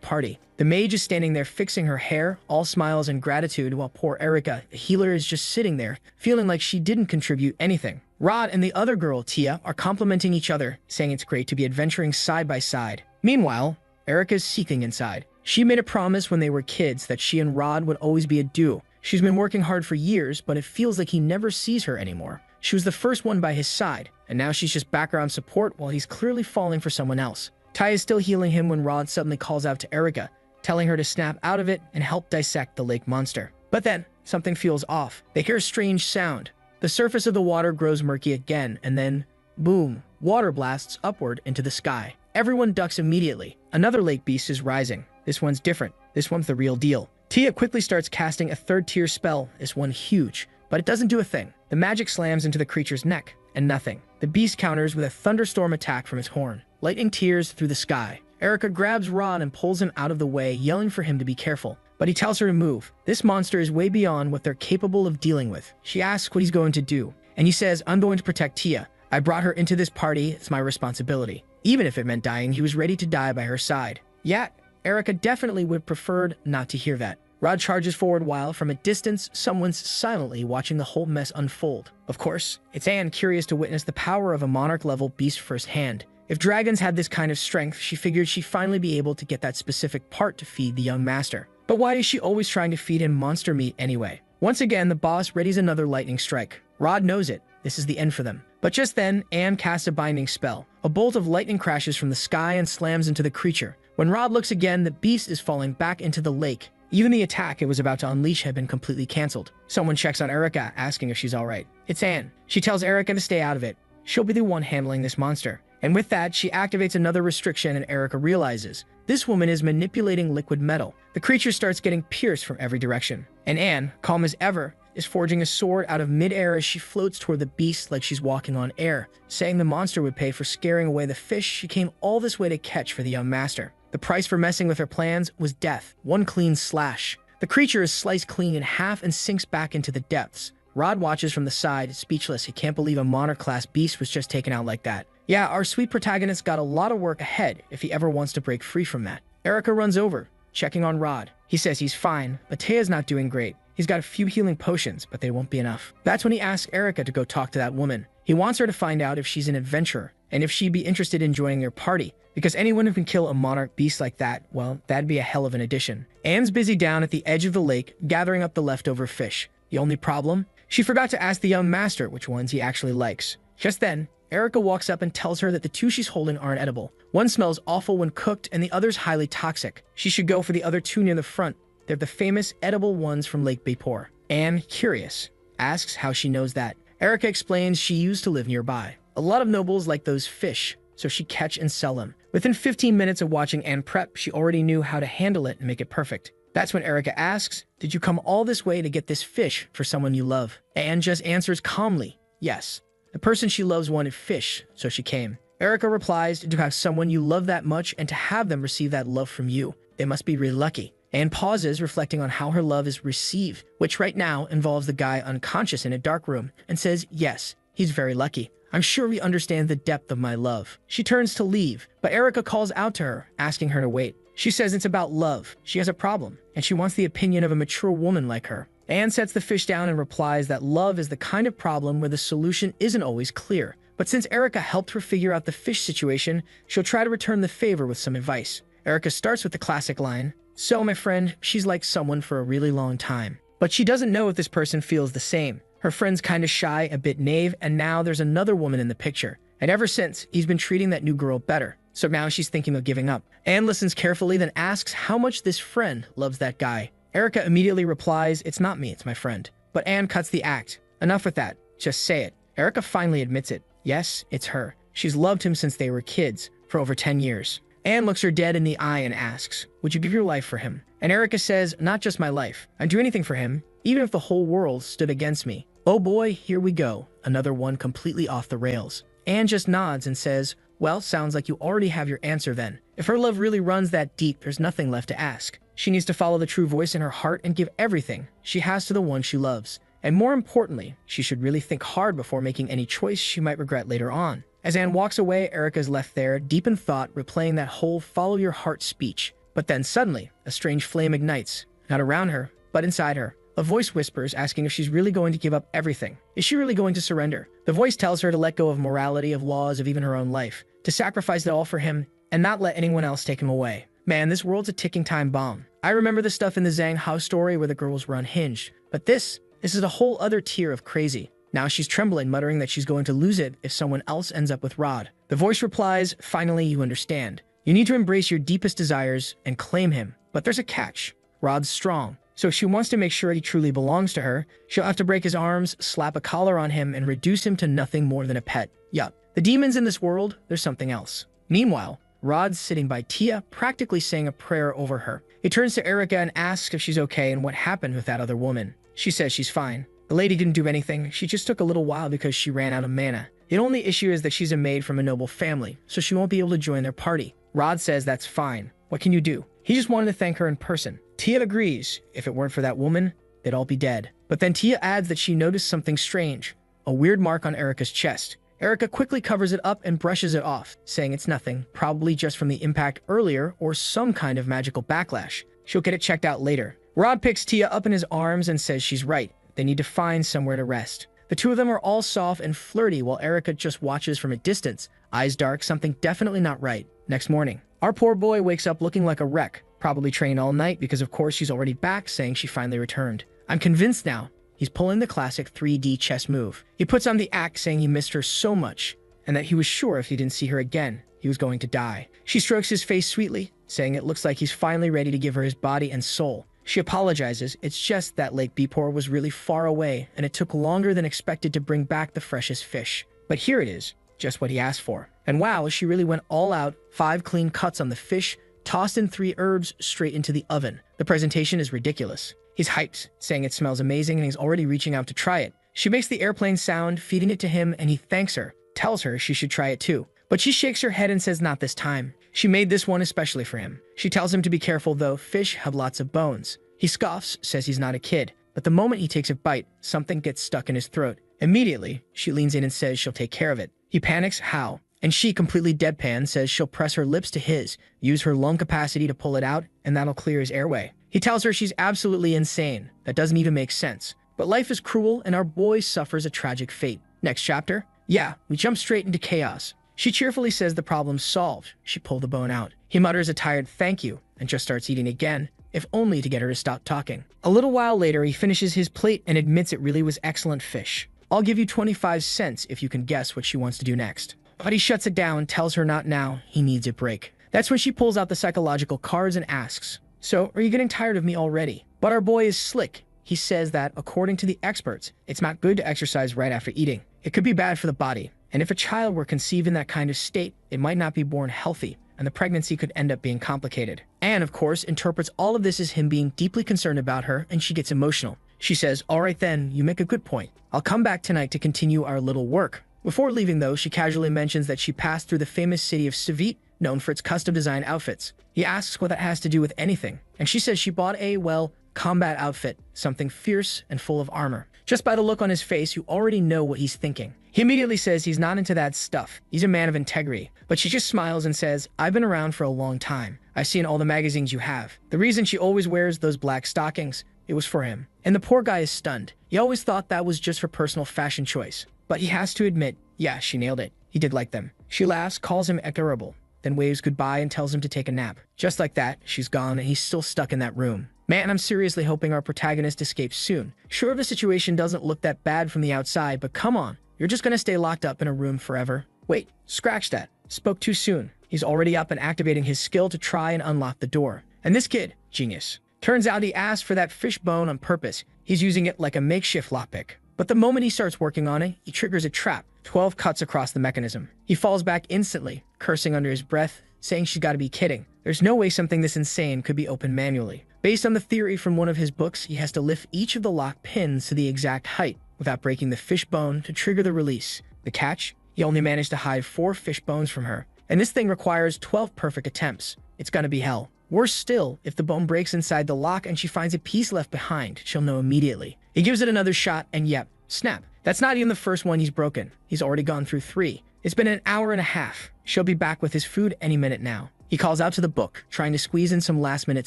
party. The mage is standing there fixing her hair, all smiles and gratitude, while poor Erica, the healer, is just sitting there, feeling like she didn't contribute anything. Rod and the other girl, Tia, are complimenting each other, saying it's great to be adventuring side by side. Meanwhile, Erica's seething inside. She made a promise when they were kids that she and Rod would always be a duo. She's been working hard for years, but it feels like he never sees her anymore. She was the first one by his side, and now she's just background support while he's clearly falling for someone else. Ty is still healing him when Rod suddenly calls out to Erica, telling her to snap out of it and help dissect the lake monster. But then, something feels off. They hear a strange sound. The surface of the water grows murky again, and then, boom, water blasts upward into the sky. Everyone ducks immediately. Another lake beast is rising. This one's different. This one's the real deal. Tia quickly starts casting a third-tier spell, this one huge, but it doesn't do a thing. The magic slams into the creature's neck, and nothing. The beast counters with a thunderstorm attack from its horn, lightning tears through the sky. Erica grabs Rod and pulls him out of the way, yelling for him to be careful. But he tells her to move. This monster is way beyond what they're capable of dealing with. She asks what he's going to do, and he says, I'm going to protect Tia. I brought her into this party, it's my responsibility. Even if it meant dying, he was ready to die by her side. Yet, Erica definitely would have preferred not to hear that. Rod charges forward while, from a distance, someone's silently watching the whole mess unfold. Of course, it's Anne, curious to witness the power of a monarch-level beast firsthand. If dragons had this kind of strength, she figured she'd finally be able to get that specific part to feed the young master. But why is she always trying to feed him monster meat anyway? Once again, the boss readies another lightning strike. Rod knows it. This is the end for them. But just then, Anne casts a binding spell. A bolt of lightning crashes from the sky and slams into the creature. When Rod looks again, the beast is falling back into the lake. Even the attack it was about to unleash had been completely canceled. Someone checks on Erica, asking if she's alright. It's Anne. She tells Erica to stay out of it. She'll be the one handling this monster. And with that, she activates another restriction, and Erica realizes this woman is manipulating liquid metal. The creature starts getting pierced from every direction. And Anne, calm as ever, is forging a sword out of midair as she floats toward the beast like she's walking on air, saying the monster would pay for scaring away the fish she came all this way to catch for the young master. The price for messing with her plans was death, one clean slash. The creature is sliced clean in half and sinks back into the depths. Rod watches from the side, speechless. He can't believe a monarch-class beast was just taken out like that. Yeah, our sweet protagonist got a lot of work ahead if he ever wants to break free from that. Erica runs over, checking on Rod. He says he's fine, but Taya's not doing great. He's got a few healing potions, but they won't be enough. That's when he asks Erica to go talk to that woman. He wants her to find out if she's an adventurer, and if she'd be interested in joining their party. Because anyone who can kill a monarch beast like that, well, that'd be a hell of an addition. Anne's busy down at the edge of the lake, gathering up the leftover fish. The only problem? She forgot to ask the young master which ones he actually likes. Just then, Erica walks up and tells her that the two she's holding aren't edible. One smells awful when cooked, and the other's highly toxic. She should go for the other two near the front. They're the famous edible ones from Lake Baypor. Anne, curious, asks how she knows that. Erica explains she used to live nearby. A lot of nobles like those fish, so she catch and sell them. Within 15 minutes of watching Anne prep, she already knew how to handle it and make it perfect. That's when Erica asks, did you come all this way to get this fish for someone you love? Anne just answers calmly, yes. The person she loves wanted fish, so she came. Erica replies, to have someone you love that much and to have them receive that love from you. They must be really lucky. Anne pauses, reflecting on how her love is received, which right now involves the guy unconscious in a dark room, and says, yes, he's very lucky. I'm sure we understand the depth of my love. She turns to leave, but Erica calls out to her, asking her to wait. She says it's about love. She has a problem, and she wants the opinion of a mature woman like her. Anne sets the fish down and replies that love is the kind of problem where the solution isn't always clear. But since Erica helped her figure out the fish situation, she'll try to return the favor with some advice. Erica starts with the classic line, so my friend, she's like someone for a really long time. But she doesn't know if this person feels the same. Her friend's kinda shy, a bit naive, and now there's another woman in the picture. And ever since, he's been treating that new girl better. So now she's thinking of giving up. Anne listens carefully, then asks how much this friend loves that guy. Erica immediately replies, it's not me, it's my friend. But Anne cuts the act. Enough with that. Just say it. Erica finally admits it. Yes, it's her. She's loved him since they were kids, for over 10 years. Anne looks her dead in the eye and asks, would you give your life for him? And Erica says, not just my life. I'd do anything for him, even if the whole world stood against me. Oh boy, here we go. Another one completely off the rails. Anne just nods and says, well, sounds like you already have your answer then. If her love really runs that deep, there's nothing left to ask. She needs to follow the true voice in her heart and give everything she has to the one she loves. And more importantly, she should really think hard before making any choice she might regret later on. As Anne walks away, Erica's left there, deep in thought, replaying that whole follow your heart speech. But then suddenly, a strange flame ignites, not around her, but inside her. A voice whispers, asking if she's really going to give up everything. Is she really going to surrender? The voice tells her to let go of morality, of laws, of even her own life, to sacrifice it all for him, and not let anyone else take him away. Man, this world's a ticking time bomb. I remember the stuff in the Zhang house story where the girls were unhinged, but this is a whole other tier of crazy. Now she's trembling, muttering that she's going to lose it if someone else ends up with Rod. The voice replies, finally you understand. You need to embrace your deepest desires and claim him. But there's a catch. Rod's strong. So if she wants to make sure he truly belongs to her, she'll have to break his arms, slap a collar on him, and reduce him to nothing more than a pet. Yup. The demons in this world, there's something else. Meanwhile, Rod's sitting by Tia, practically saying a prayer over her. He turns to Erica and asks if she's okay and what happened with that other woman. She says she's fine. The lady didn't do anything, she just took a little while because she ran out of mana. The only issue is that she's a maid from a noble family, so she won't be able to join their party. Rod says that's fine. What can you do? He just wanted to thank her in person. Tia agrees. If it weren't for that woman, they'd all be dead. But then Tia adds that she noticed something strange. A weird mark on Erica's chest. Erica quickly covers it up and brushes it off, saying it's nothing, probably just from the impact earlier or some kind of magical backlash. She'll get it checked out later. Rod picks Tia up in his arms and says she's right. They need to find somewhere to rest. The two of them are all soft and flirty while Erica just watches from a distance, eyes dark, something definitely not right. Next morning, our poor boy wakes up looking like a wreck, probably trained all night because of course she's already back saying she finally returned. I'm convinced now he's pulling the classic 3D chess move. He puts on the act saying he missed her so much and that he was sure if he didn't see her again, he was going to die. She strokes his face sweetly, saying it looks like he's finally ready to give her his body and soul. She apologizes, it's just that Lake Bipor was really far away and it took longer than expected to bring back the freshest fish. But here it is, just what he asked for. And wow, she really went all out, 5 clean cuts on the fish, tossed in 3 herbs straight into the oven. The presentation is ridiculous. He's hyped, saying it smells amazing and he's already reaching out to try it. She makes the airplane sound, feeding it to him, and he thanks her, tells her she should try it too. But she shakes her head and says not this time. She made this one especially for him. She tells him to be careful though, fish have lots of bones. He scoffs, says he's not a kid, but the moment he takes a bite, something gets stuck in his throat. Immediately, she leans in and says she'll take care of it. He panics, how? And she, completely deadpan, says she'll press her lips to his, use her lung capacity to pull it out, and that'll clear his airway. He tells her she's absolutely insane. That doesn't even make sense. But life is cruel and our boy suffers a tragic fate. Next chapter? Yeah, we jump straight into chaos. She cheerfully says the problem's solved. She pulled the bone out. He mutters a tired thank you and just starts eating again, if only to get her to stop talking. A little while later, he finishes his plate and admits it really was excellent fish. I'll give you 25 cents if you can guess what she wants to do next. But he shuts it down, tells her not now, he needs a break. That's when she pulls out the psychological cards and asks, so are you getting tired of me already? But our boy is slick. He says that, according to the experts, it's not good to exercise right after eating. It could be bad for the body. And if a child were conceived in that kind of state, it might not be born healthy, and the pregnancy could end up being complicated. Anne, of course, interprets all of this as him being deeply concerned about her, and she gets emotional. She says, all right then, you make a good point. I'll come back tonight to continue our little work. Before leaving though, she casually mentions that she passed through the famous city of Savit, known for its custom-designed outfits. He asks what that has to do with anything, and she says she bought a, well, combat outfit, something fierce and full of armor. Just by the look on his face, you already know what he's thinking. He immediately says he's not into that stuff. He's a man of integrity. But she just smiles and says, I've been around for a long time. I've seen all the magazines you have. The reason she always wears those black stockings, it was for him. And the poor guy is stunned. He always thought that was just for personal fashion choice. But he has to admit, yeah, she nailed it. He did like them. She laughs, calls him adorable, then waves goodbye and tells him to take a nap. Just like that, she's gone and he's still stuck in that room. Man, I'm seriously hoping our protagonist escapes soon. Sure, the situation doesn't look that bad from the outside, but come on. You're just gonna stay locked up in a room forever? Wait, scratch that. Spoke too soon. He's already up and activating his skill to try and unlock the door. And this kid, genius. Turns out he asked for that fish bone on purpose. He's using it like a makeshift lockpick. But the moment he starts working on it, he triggers a trap. 12 cuts across the mechanism. He falls back instantly, cursing under his breath, saying she's gotta be kidding. There's no way something this insane could be opened manually. Based on the theory from one of his books, he has to lift each of the lock pins to the exact height without breaking the fish bone to trigger the release. The catch? He only managed to hide 4 fish bones from her. And this thing requires 12 perfect attempts. It's gonna be hell. Worse still, if the bone breaks inside the lock and she finds a piece left behind, she'll know immediately. He gives it another shot and yep, snap. That's not even the first one he's broken. He's already gone through 3. It's been an hour and a half. She'll be back with his food any minute now. He calls out to the book, trying to squeeze in some last-minute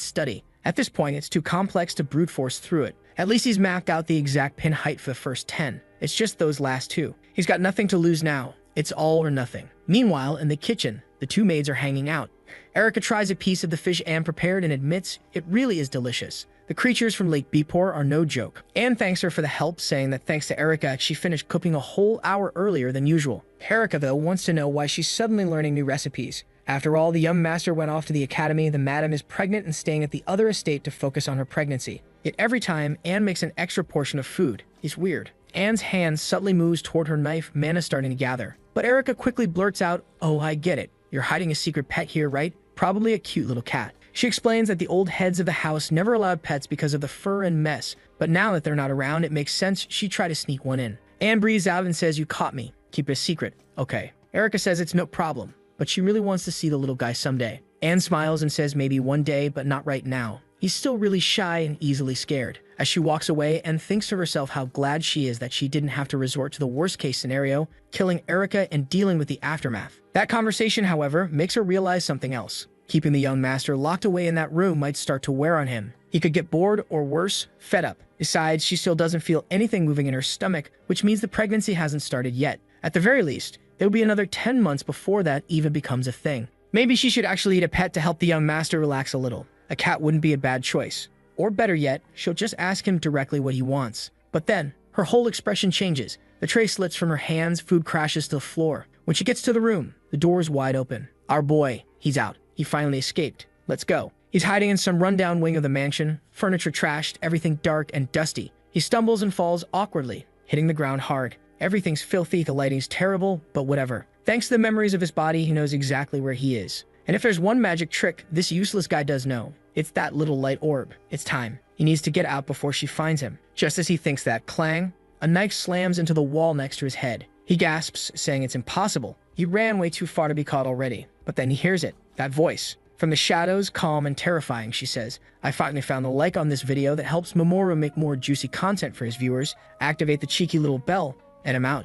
study. At this point, it's too complex to brute force through it. At least he's mapped out the exact pin height for the first 10. It's just those last 2. He's got nothing to lose now. It's all or nothing. Meanwhile, in the kitchen, the 2 maids are hanging out. Erica tries a piece of the fish Anne prepared and admits it really is delicious. The creatures from Lake Bepor are no joke. Anne thanks her for the help, saying that thanks to Erica, she finished cooking a whole hour earlier than usual. Erica, though, wants to know why she's suddenly learning new recipes. After all, the young master went off to the academy, the madam is pregnant and staying at the other estate to focus on her pregnancy. Yet every time, Anne makes an extra portion of food. It's weird. Anne's hand subtly moves toward her knife, mana starting to gather. But Erica quickly blurts out, oh, I get it. You're hiding a secret pet here, right? Probably a cute little cat. She explains that the old heads of the house never allowed pets because of the fur and mess, but now that they're not around, it makes sense she'd try to sneak one in. Anne breathes out and says, you caught me. Keep it a secret. Okay. Erica says it's no problem, but she really wants to see the little guy someday. Anne smiles and says maybe one day, but not right now. He's still really shy and easily scared. As she walks away, Anne thinks to herself how glad she is that she didn't have to resort to the worst-case scenario, killing Erica and dealing with the aftermath. That conversation, however, makes her realize something else. Keeping the young master locked away in that room might start to wear on him. He could get bored or worse, fed up. Besides, she still doesn't feel anything moving in her stomach, which means the pregnancy hasn't started yet. At the very least, there'll be another 10 months before that even becomes a thing. Maybe she should actually eat a pet to help the young master relax a little. A cat wouldn't be a bad choice. Or better yet, she'll just ask him directly what he wants. But then, her whole expression changes. The tray slips from her hands, food crashes to the floor. When she gets to the room, the door is wide open. Our boy, he's out. He finally escaped. Let's go. He's hiding in some rundown wing of the mansion, furniture trashed, everything dark and dusty. He stumbles and falls awkwardly, hitting the ground hard. Everything's filthy, the lighting's terrible, but whatever. Thanks to the memories of his body, he knows exactly where he is. And if there's one magic trick this useless guy does know, it's that little light orb. It's time. He needs to get out before she finds him. Just as he thinks that, clang, a knife slams into the wall next to his head. He gasps, saying it's impossible. He ran way too far to be caught already. But then he hears it. That voice. From the shadows, calm and terrifying, she says, I finally found the like on this video that helps Mamoru make more juicy content for his viewers. Activate the cheeky little bell, and I'm out.